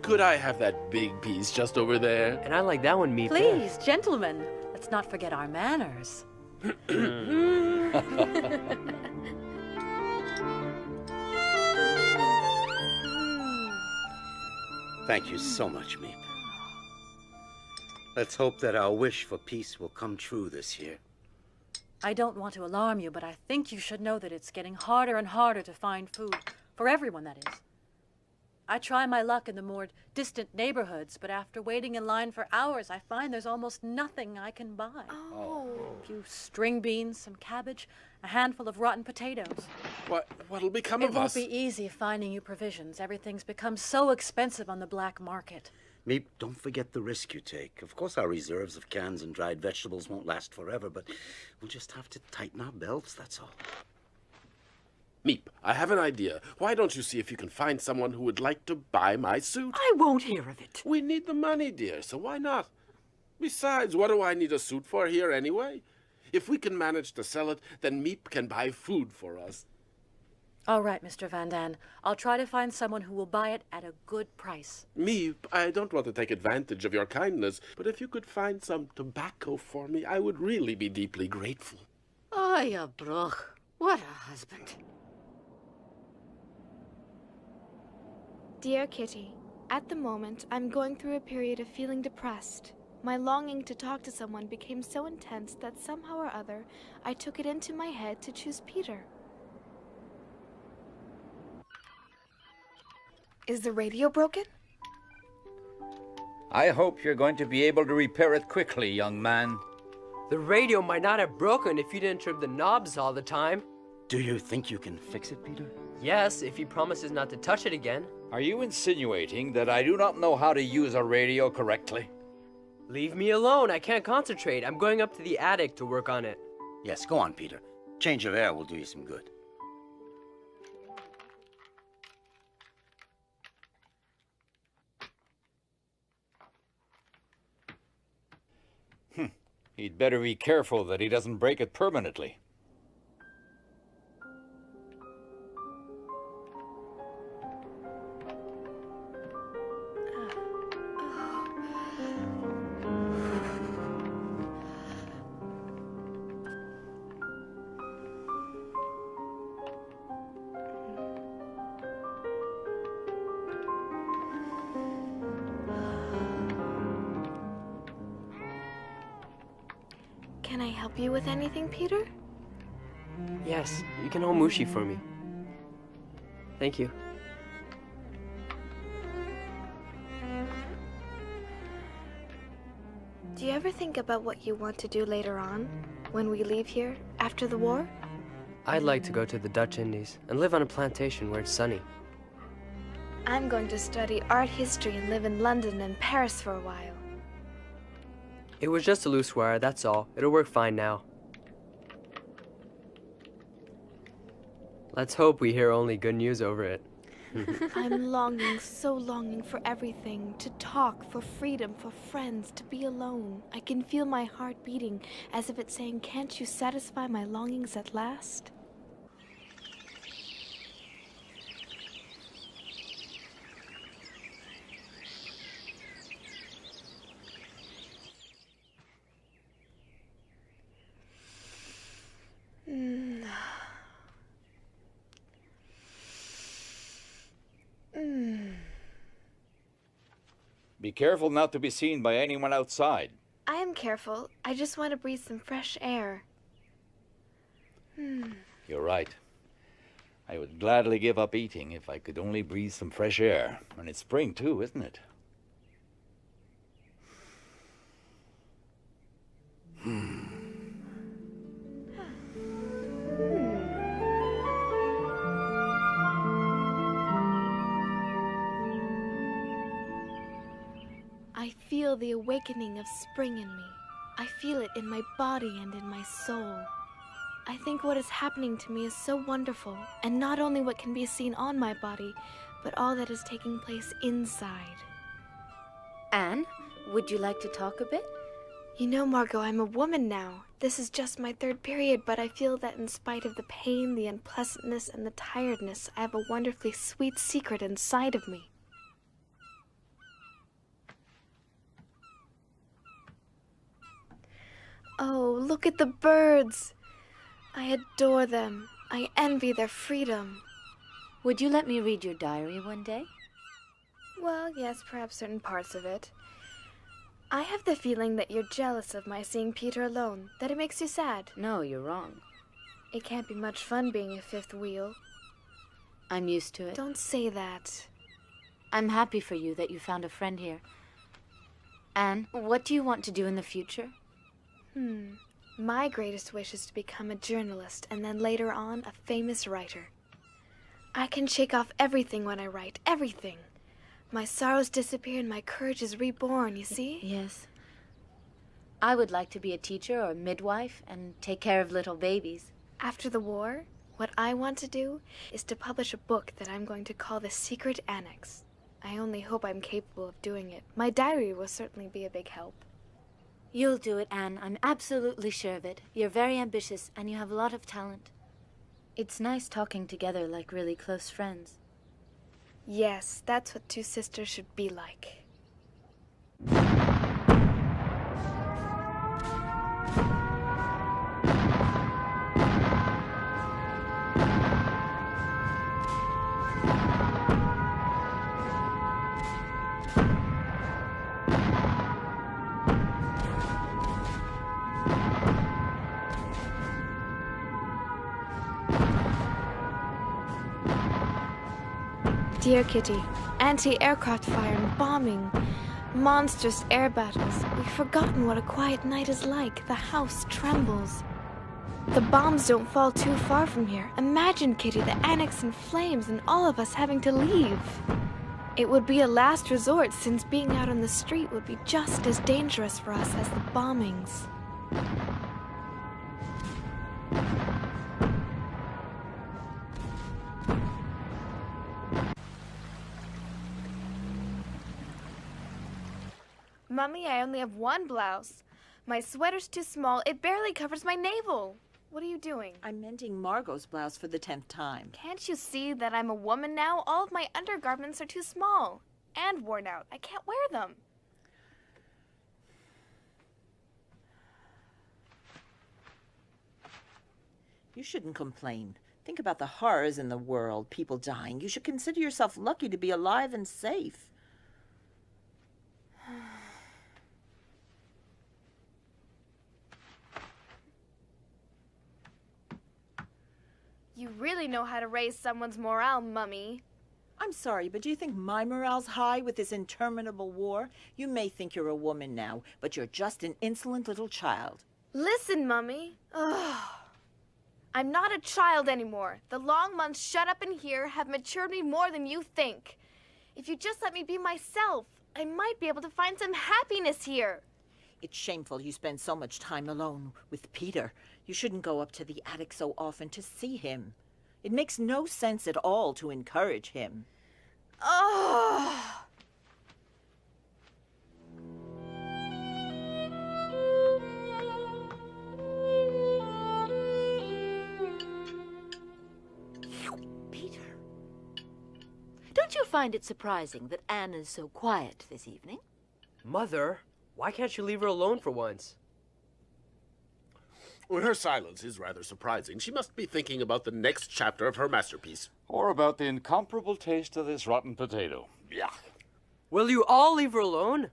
Could I have that big piece just over there? And I like that one, Meep. Please, gentlemen, let's not forget our manners. Thank you so much, Meep. Let's hope that our wish for peace will come true this year. I don't want to alarm you, but I think you should know that it's getting harder and harder to find food. For everyone, that is. I try my luck in the more distant neighborhoods, but after waiting in line for hours, I find there's almost nothing I can buy. A few string beans, some cabbage, a handful of rotten potatoes. What'll become It of won't us? be easy finding you provisions. Everything's become so expensive on the black market. Meep, don't forget the risk you take. Of course, our reserves of cans and dried vegetables won't last forever, but we'll just have to tighten our belts, that's all. Meep, I have an idea. Why don't you see if you can find someone who would like to buy my suit? I won't hear of it. We need the money, dear, so why not? Besides, what do I need a suit for here anyway? If we can manage to sell it, then Meep can buy food for us. All right, Mr. Van Dan. I'll try to find someone who will buy it at a good price. Meep, I don't want to take advantage of your kindness, but if you could find some tobacco for me, I would really be deeply grateful. Oh, you bruch. What a husband. Dear Kitty, at the moment, I'm going through a period of feeling depressed. My longing to talk to someone became so intense that somehow or other, I took it into my head to choose Peter. Is the radio broken? I hope you're going to be able to repair it quickly, young man. The radio might not have broken if you didn't trip the knobs all the time. Do you think you can fix it, Peter? Yes, if he promises not to touch it again. Are you insinuating that I do not know how to use a radio correctly? Leave me alone. I can't concentrate. I'm going up to the attic to work on it. Yes, go on, Peter. Change of air will do you some good. He'd better be careful that he doesn't break it permanently. help you with anything, Peter? Yes, you can hold Mushi for me. Thank you. Do you ever think about what you want to do later on, when we leave here, after the war? I'd like to go to the Dutch Indies and live on a plantation where it's sunny. I'm going to study art history and live in London and Paris for a while. It was just a loose wire, that's all. It'll work fine now. Let's hope we hear only good news over it. I'm longing, so longing for everything. To talk, for freedom, for friends, to be alone. I can feel my heart beating, as if it's saying, "Can't you satisfy my longings at last?" Be careful not to be seen by anyone outside. I am careful. I just want to breathe some fresh air. You're right. I would gladly give up eating if I could only breathe some fresh air. And it's spring too, isn't it? I feel the awakening of spring in me. I feel it in my body and in my soul. I think what is happening to me is so wonderful, and not only what can be seen on my body, but all that is taking place inside. Anne, would you like to talk a bit? You know, Margot, I'm a woman now. This is just my third period, but I feel that in spite of the pain, the unpleasantness, and the tiredness, I have a wonderfully sweet secret inside of me. Oh, look at the birds! I adore them. I envy their freedom. Would you let me read your diary one day? Well, yes, perhaps certain parts of it. I have the feeling that you're jealous of my seeing Peter alone, that it makes you sad. No, you're wrong. It can't be much fun being a fifth wheel. I'm used to it. Don't say that. I'm happy for you that you found a friend here. Anne, what do you want to do in the future? My greatest wish is to become a journalist and then later on a famous writer. I can shake off everything when I write, everything. My sorrows disappear and my courage is reborn, you see? Yes. I would like to be a teacher or a midwife and take care of little babies. After the war, what I want to do is to publish a book that I'm going to call The Secret Annex. I only hope I'm capable of doing it. My diary will certainly be a big help. You'll do it, Anne. I'm absolutely sure of it. You're very ambitious, and you have a lot of talent. It's nice talking together like really close friends. Yes, that's what two sisters should be like. Dear Kitty, anti-aircraft fire and bombing, monstrous air battles. We've forgotten what a quiet night is like. The house trembles. The bombs don't fall too far from here. Imagine, Kitty, the annex in flames and all of us having to leave. It would be a last resort, since being out on the street would be just as dangerous for us as the bombings. Mummy, I only have one blouse. My sweater's too small. It barely covers my navel. What are you doing? I'm mending Margot's blouse for the 10th time. Can't you see that I'm a woman now? All of my undergarments are too small and worn out. I can't wear them. You shouldn't complain. Think about the horrors in the world, people dying. You should consider yourself lucky to be alive and safe. You really know how to raise someone's morale, Mummy. I'm sorry, but do you think my morale's high with this interminable war? You may think you're a woman now, but you're just an insolent little child. Listen, Mummy. Ugh. I'm not a child anymore. The long months shut up in here have matured me more than you think. If you just let me be myself, I might be able to find some happiness here. It's shameful you spend so much time alone with Peter. You shouldn't go up to the attic so often to see him. It makes no sense at all to encourage him. Oh! Peter, don't you find it surprising that Anne is so quiet this evening? Mother, why can't you leave her alone for once? Well, her silence is rather surprising. She must be thinking about the next chapter of her masterpiece. Or about the incomparable taste of this rotten potato. Yuck. Will you all leave her alone?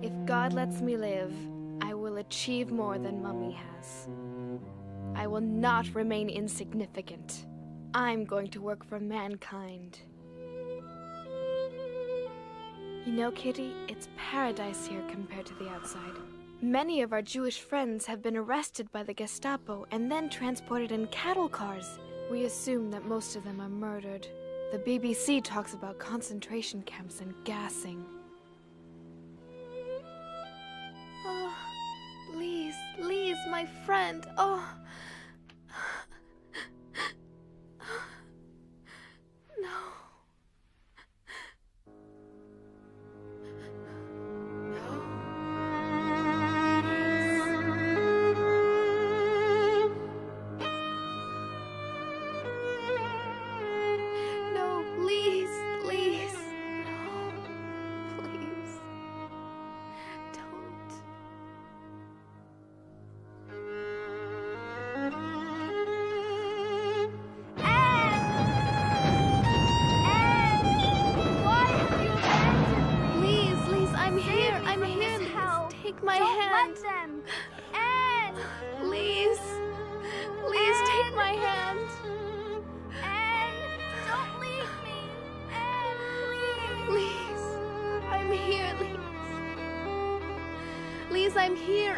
If God lets me live, I will achieve more than Mummy has. I will not remain insignificant. I'm going to work for mankind. You know, Kitty, it's paradise here compared to the outside. Many of our Jewish friends have been arrested by the Gestapo and then transported in cattle cars. We assume that most of them are murdered. The BBC talks about concentration camps and gassing. Oh, Lise, my friend. Oh. No.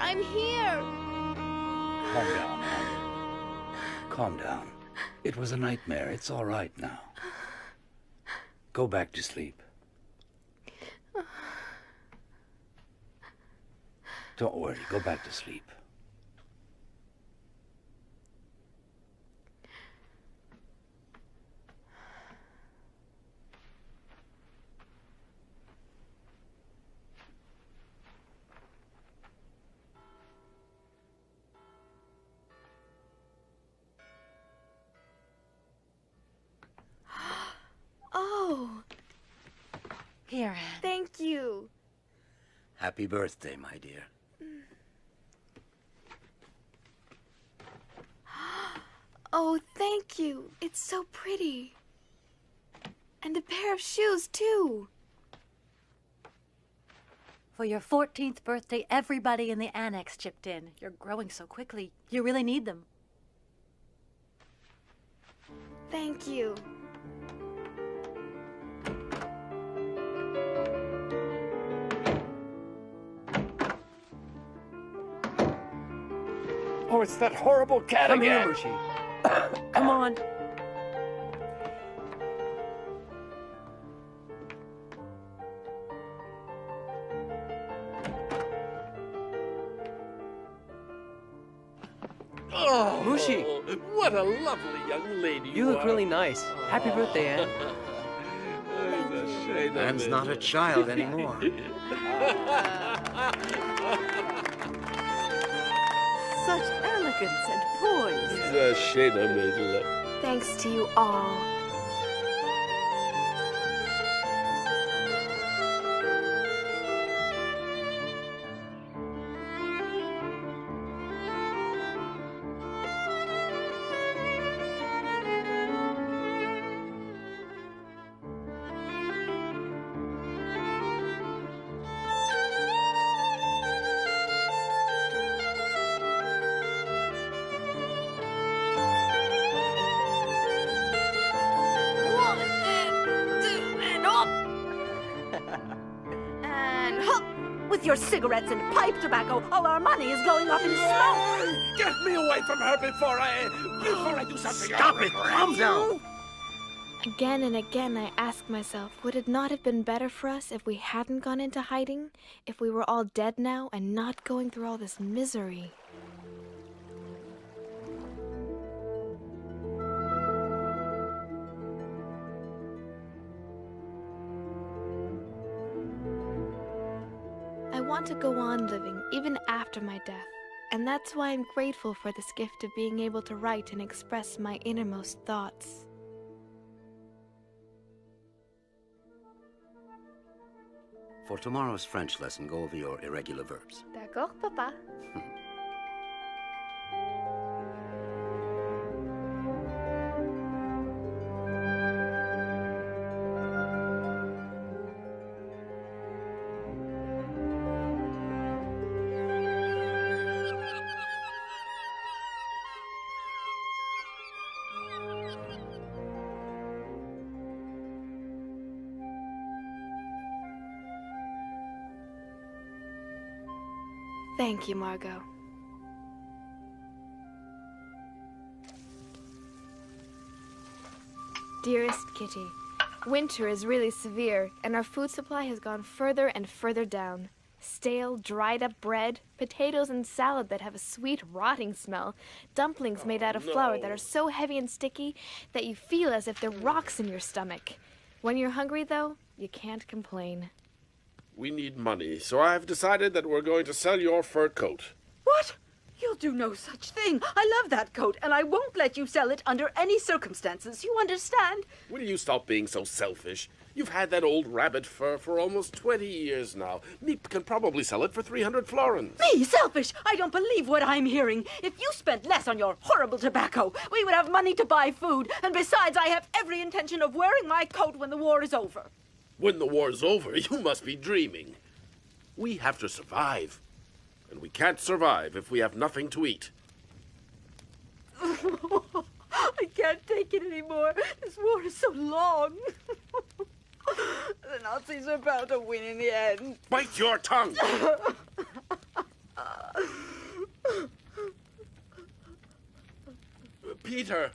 I'm here. Calm down, Anne. Calm down. It was a nightmare. It's all right now. Go back to sleep. Don't worry. Go back to sleep. Oh. Here, Anne. Thank you. Happy birthday, my dear. Oh, thank you. It's so pretty. And a pair of shoes, too. For your 14th birthday, everybody in the annex chipped in. You're growing so quickly. You really need them. Thank you. Oh, it's that horrible cat Come again. here, Mushi. Come on. Oh, Mushi. What a lovely young lady You look are. really nice. Happy birthday, Anne. It's a shame that Anne's not a child anymore. Such elegance and poise. It's a shame I made you laugh. Thanks to you all. With your cigarettes and pipe tobacco, all our money is going up in smoke. Get me away from her before I do something. Stop it! Calm down! Again and again I ask myself, would it not have been better for us if we hadn't gone into hiding? If we were all dead now and not going through all this misery? I want to go on living even after my death, and that's why I'm grateful for this gift of being able to write and express my innermost thoughts. For tomorrow's French lesson, go over your irregular verbs. D'accord, Papa. Thank you, Margot. Dearest Kitty, winter is really severe, and our food supply has gone further and further down. Stale, dried-up bread, potatoes and salad that have a sweet, rotting smell, dumplings made out of flour that are so heavy and sticky that you feel as if they're rocks in your stomach. When you're hungry, though, you can't complain. We need money, so I've decided that we're going to sell your fur coat. What? You'll do no such thing. I love that coat, and I won't let you sell it under any circumstances. You understand? Will you stop being so selfish? You've had that old rabbit fur for almost 20 years now. Meep can probably sell it for 300 florins. Me, selfish? I don't believe what I'm hearing. If you spent less on your horrible tobacco, we would have money to buy food. And besides, I have every intention of wearing my coat when the war is over. When the war's over, you must be dreaming. We have to survive. And we can't survive if we have nothing to eat. I can't take it anymore. This war is so long. The Nazis are bound to win in the end. Bite your tongue! Peter!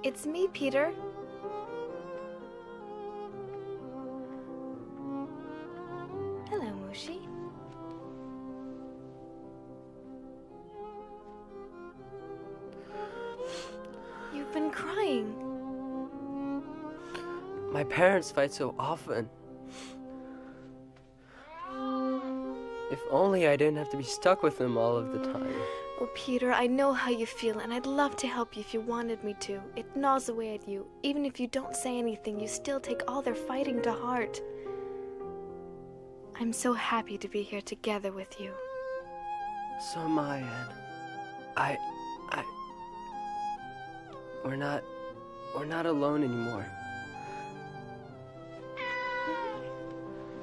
It's me, Peter. Hello, Mushi. You've been crying. My parents fight so often. If only I didn't have to be stuck with them all of the time. Oh, Peter, I know how you feel, and I'd love to help you if you wanted me to. It gnaws away at you. Even if you don't say anything, you still take all their fighting to heart. I'm so happy to be here together with you. So am I, Anne. We're not alone anymore.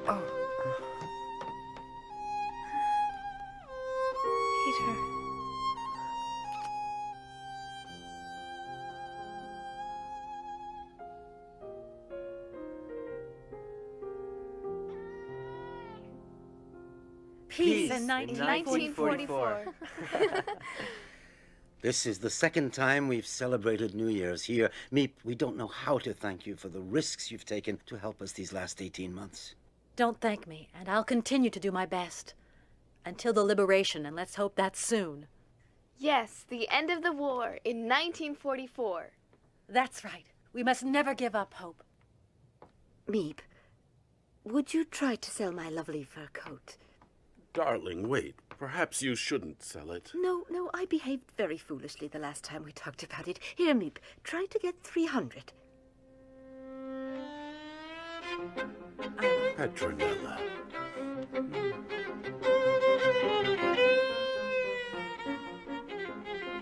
Oh. Peter. Peace in 1944. This is the second time we've celebrated New Year's here. Meep, we don't know how to thank you for the risks you've taken to help us these last 18 months. Don't thank me, and I'll continue to do my best. Until the liberation, and let's hope that's soon. Yes, the end of the war in 1944. That's right. We must never give up hope. Meep, would you try to sell my lovely fur coat? Darling, wait. Perhaps you shouldn't sell it. No, I behaved very foolishly the last time we talked about it. Here, Meep, try to get 300. Petronella.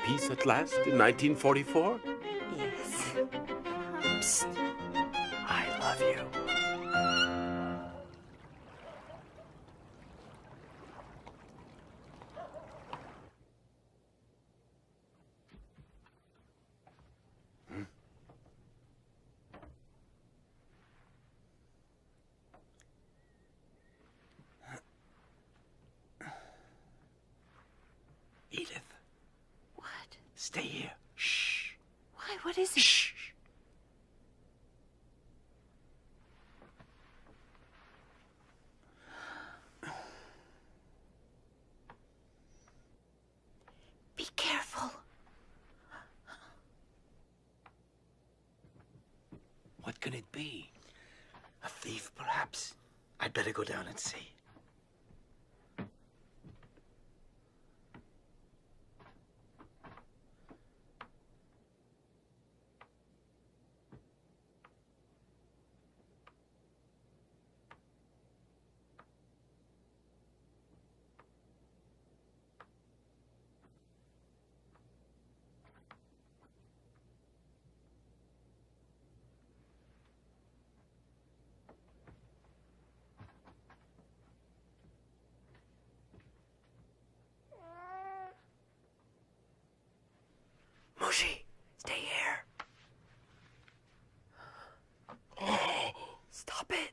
Peace at last in 1944? Yes. Psst. I love you. Stay here. Shh. Why? What is it? Shh. Be careful. What could it be? A thief, perhaps? I'd better go down and see. Mushi, stay here. Stop it.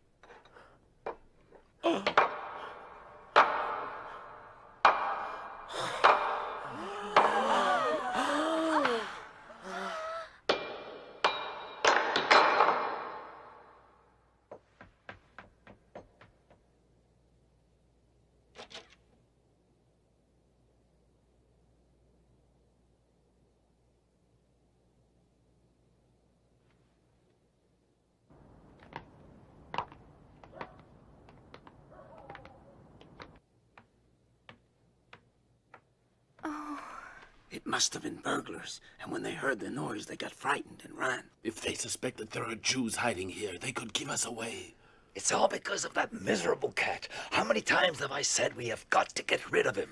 It must have been burglars, and when they heard the noise, they got frightened and ran. If they suspect that there are Jews hiding here, they could give us away. It's all because of that miserable cat. How many times have I said we have got to get rid of him?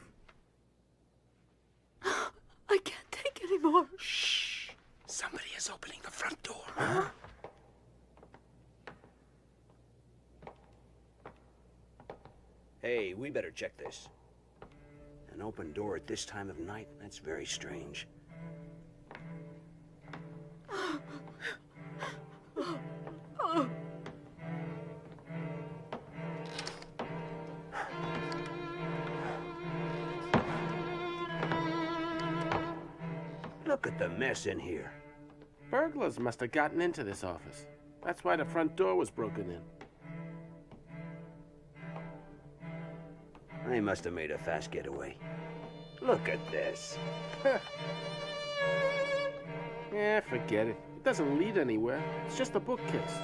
I can't take any more. Shh. Somebody is opening the front door. Huh? Hey, we better check this. An open door at this time of night? That's very strange. Look at the mess in here. Burglars must have gotten into this office. That's why the front door was broken in. They must have made a fast getaway. Look at this. Yeah, forget it. It doesn't lead anywhere. It's just a bookcase.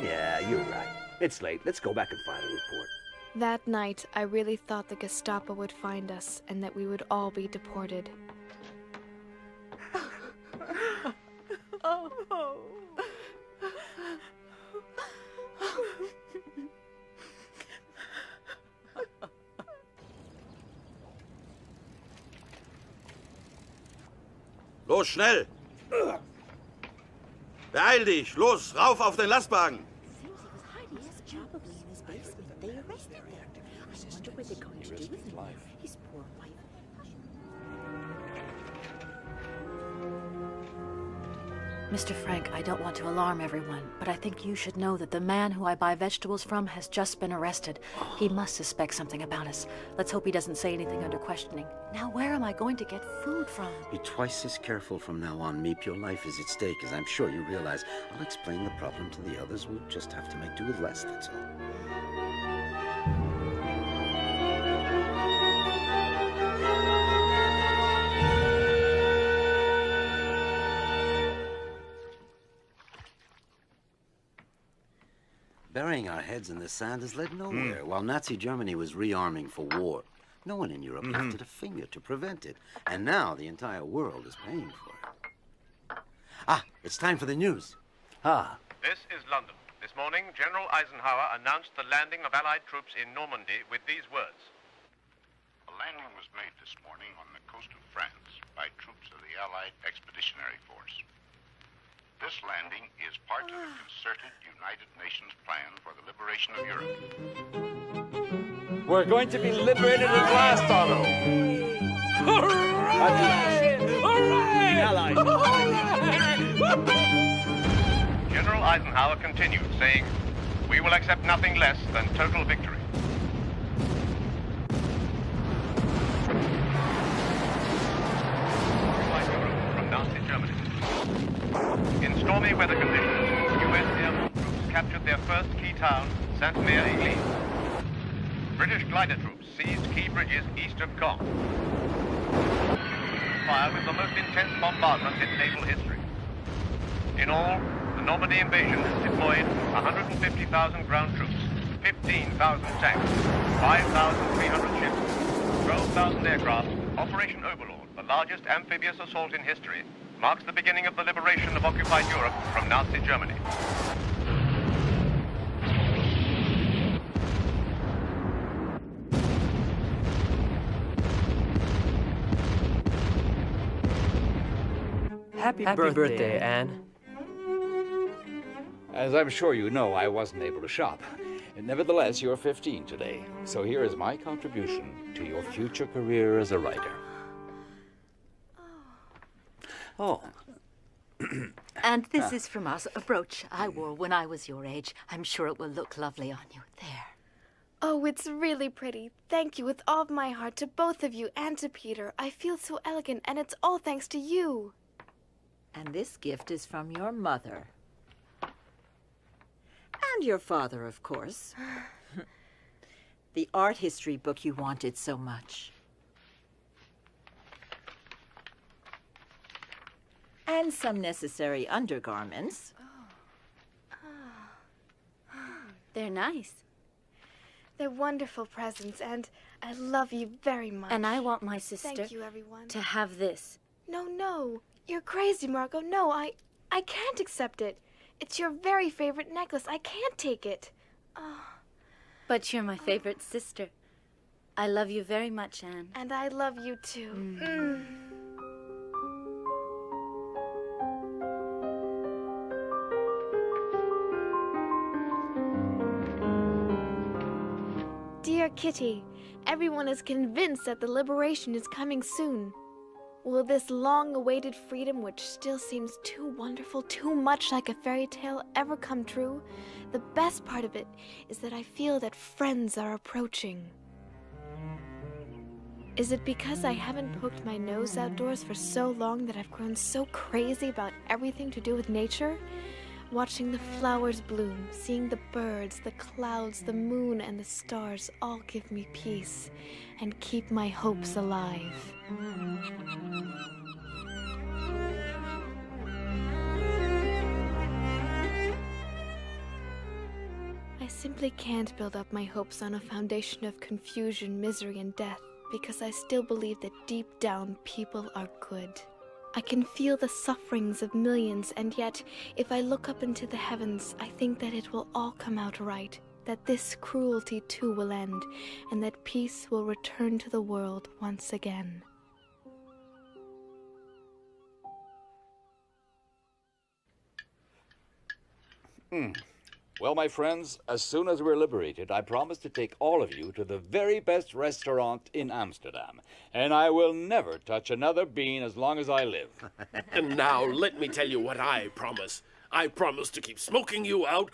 Yeah, you're right. It's late. Let's go back and file a report. That night, I really thought the Gestapo would find us and that we would all be deported. Los, schnell! Beeil dich! Los, rauf auf den Lastwagen! Mr. Frank, I don't want to alarm everyone, but I think you should know that the man who I buy vegetables from has just been arrested. He must suspect something about us. Let's hope he doesn't say anything under questioning. Now, where am I going to get food from? Be twice as careful from now on, Meep. Your life is at stake, as I'm sure you realize. I'll explain the problem to the others. We'll just have to make do with less, that's all. Burying our heads in the sand has led nowhere. While Nazi Germany was rearming for war, no one in Europe lifted a finger to prevent it. And now the entire world is paying for it. Ah, it's time for the news. This is London. This morning, General Eisenhower announced the landing of Allied troops in Normandy with these words. A landing was made this morning on the coast of France by troops of the Allied Expeditionary Force. This landing is part of the concerted United Nations plan for the liberation of Europe. We're going to be liberated at last, Otto. Hooray! General Eisenhower continued, saying, "We will accept nothing less than total victory." Europe weather conditions, U.S. air troops captured their first key town, Sainte-Mère-Église. British glider troops seized key bridges east of Caen. Fire with the most intense bombardment in naval history. In all, the Normandy invasion has deployed 150,000 ground troops, 15,000 tanks, 5,300 ships, 12,000 aircraft. Operation Overlord, the largest amphibious assault in history, marks the beginning of the liberation of occupied Europe from Nazi Germany. Happy birthday, Anne. As I'm sure you know, I wasn't able to shop. Nevertheless, you're 15 today, so here is my contribution to your future career as a writer. Oh. And this is from us, a brooch I wore when I was your age. I'm sure it will look lovely on you. There. Oh, it's really pretty. Thank you with all of my heart to both of you and to Peter. I feel so elegant, and it's all thanks to you. And this gift is from your mother. And your father, of course. The art history book you wanted so much. And some necessary undergarments. They're nice. They're wonderful presents, and I love you very much. And I want my sister Thank you, everyone. to have this. No. You're crazy, Margot. No, I can't accept it. It's your very favorite necklace. I can't take it. But you're my favorite sister. I love you very much, Anne. And I love you too. Dear Kitty, everyone is convinced that the liberation is coming soon. Will this long-awaited freedom, which still seems too wonderful, too much like a fairy tale, ever come true? The best part of it is that I feel that friends are approaching. Is it because I haven't poked my nose outdoors for so long that I've grown so crazy about everything to do with nature? Watching the flowers bloom, seeing the birds, the clouds, the moon, and the stars all give me peace and keep my hopes alive. I simply can't build up my hopes on a foundation of confusion, misery, and death, because I still believe that deep down people are good. I can feel the sufferings of millions, and yet, if I look up into the heavens, I think that it will all come out right, that this cruelty too will end, and that peace will return to the world once again. Well, my friends, as soon as we're liberated, I promise to take all of you to the very best restaurant in Amsterdam. And I will never touch another bean as long as I live. And now, let me tell you what I promise. I promise to keep smoking you out,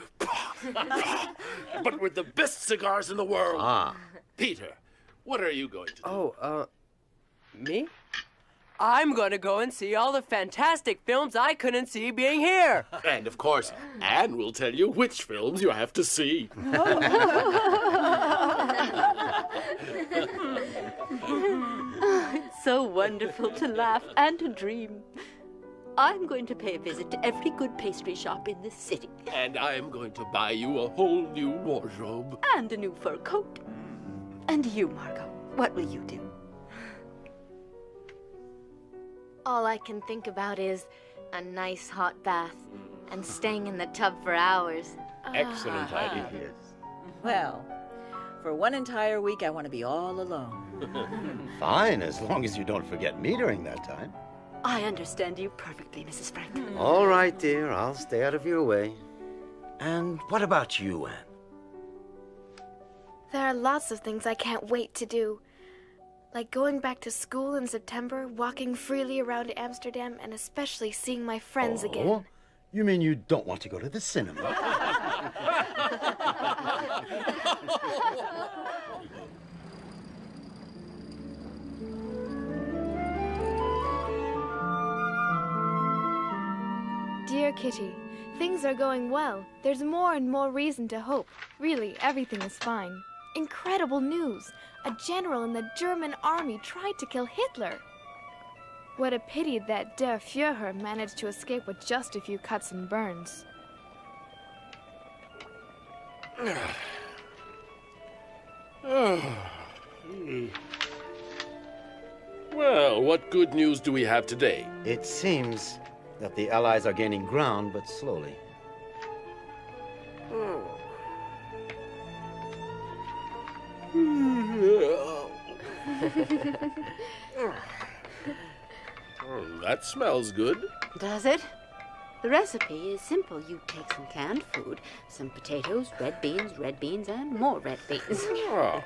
but with the best cigars in the world. Peter, what are you going to do? Me? I'm going to go and see all the fantastic films I couldn't see being here. And, of course, Anne will tell you which films you have to see. It's so wonderful to laugh and to dream. I'm going to pay a visit to every good pastry shop in this city. And I'm going to buy you a whole new wardrobe. And a new fur coat. And you, Margot, what will you do? All I can think about is a nice hot bath and staying in the tub for hours. Excellent idea. Well, for one entire week, I want to be all alone. Fine, as long as you don't forget me during that time. I understand you perfectly, Mrs. Frank. All right, dear. I'll stay out of your way. And what about you, Anne? There are lots of things I can't wait to do. Like going back to school in September, walking freely around Amsterdam, and especially seeing my friends again. You mean you don't want to go to the cinema? Dear Kitty, Things are going well. There's more and more reason to hope. Really, everything is fine. Incredible news! A general in the German army tried to kill Hitler. What a pity that Der Führer managed to escape with just a few cuts and burns. Well, what good news do we have today? It seems that the Allies are gaining ground, but slowly. That smells good. Does it? The recipe is simple. You take some canned food, some potatoes, red beans, and more red beans. Oh.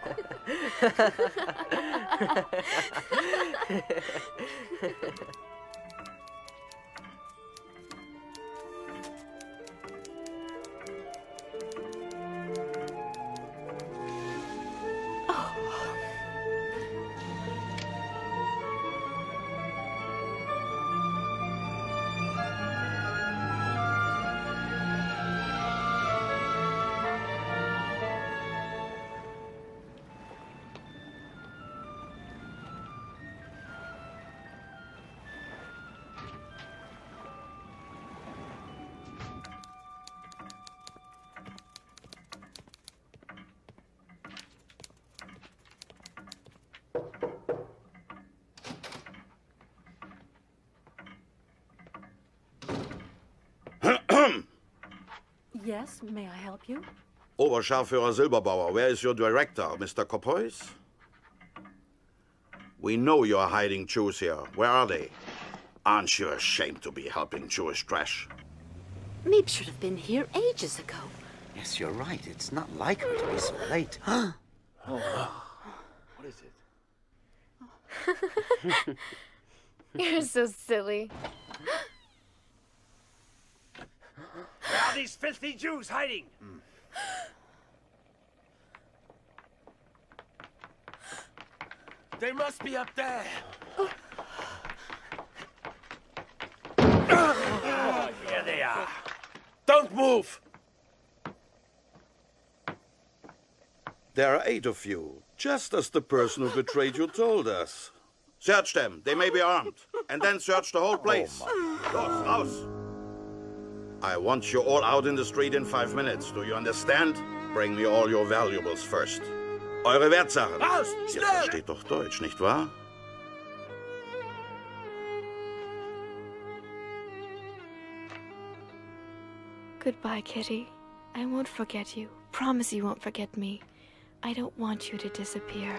Yes, may I help you? Oberscharführer Silberbauer, where is your director, Mr. Kopois? We know you're hiding Jews here. Where are they? Aren't you ashamed to be helping Jewish trash? Meep should have been here ages ago. Yes, you're right. It's not like her to be so late. What is it? You're so silly. Where are these filthy Jews hiding? They must be up there. Here they are. Don't move! There are 8 of you, just as the person who betrayed you told us. Search them. They may be armed. And then search the whole place. Los, raus! I want you all out in the street in 5 minutes. Do you understand? Bring me all your valuables first. Eure Wertsachen. Raus! Ihr Schnell! versteht doch Deutsch, nicht wahr? Goodbye, Kitty. I won't forget you. Promise you won't forget me. I don't want you to disappear.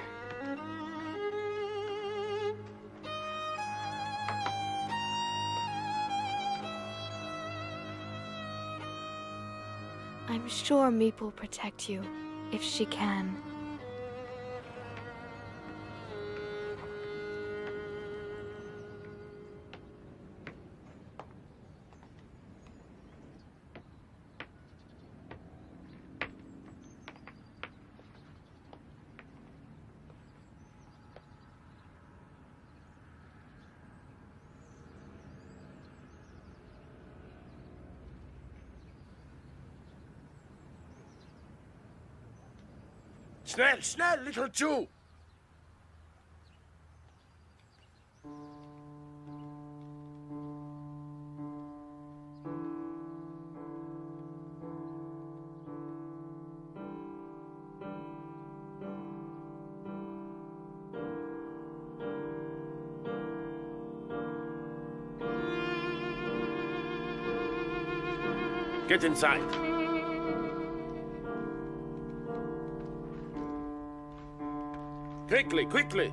I'm sure Meep will protect you, if she can. Schnell, schnell, little Jew! Get inside. Quickly, quickly!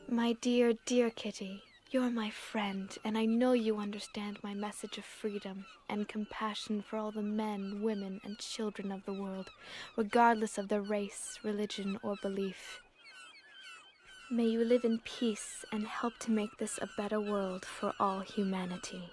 My dear, dear Kitty, you're my friend, and I know you understand my message of freedom and compassion for all the men, women, and children of the world, regardless of their race, religion, or belief. May you live in peace and help to make this a better world for all humanity.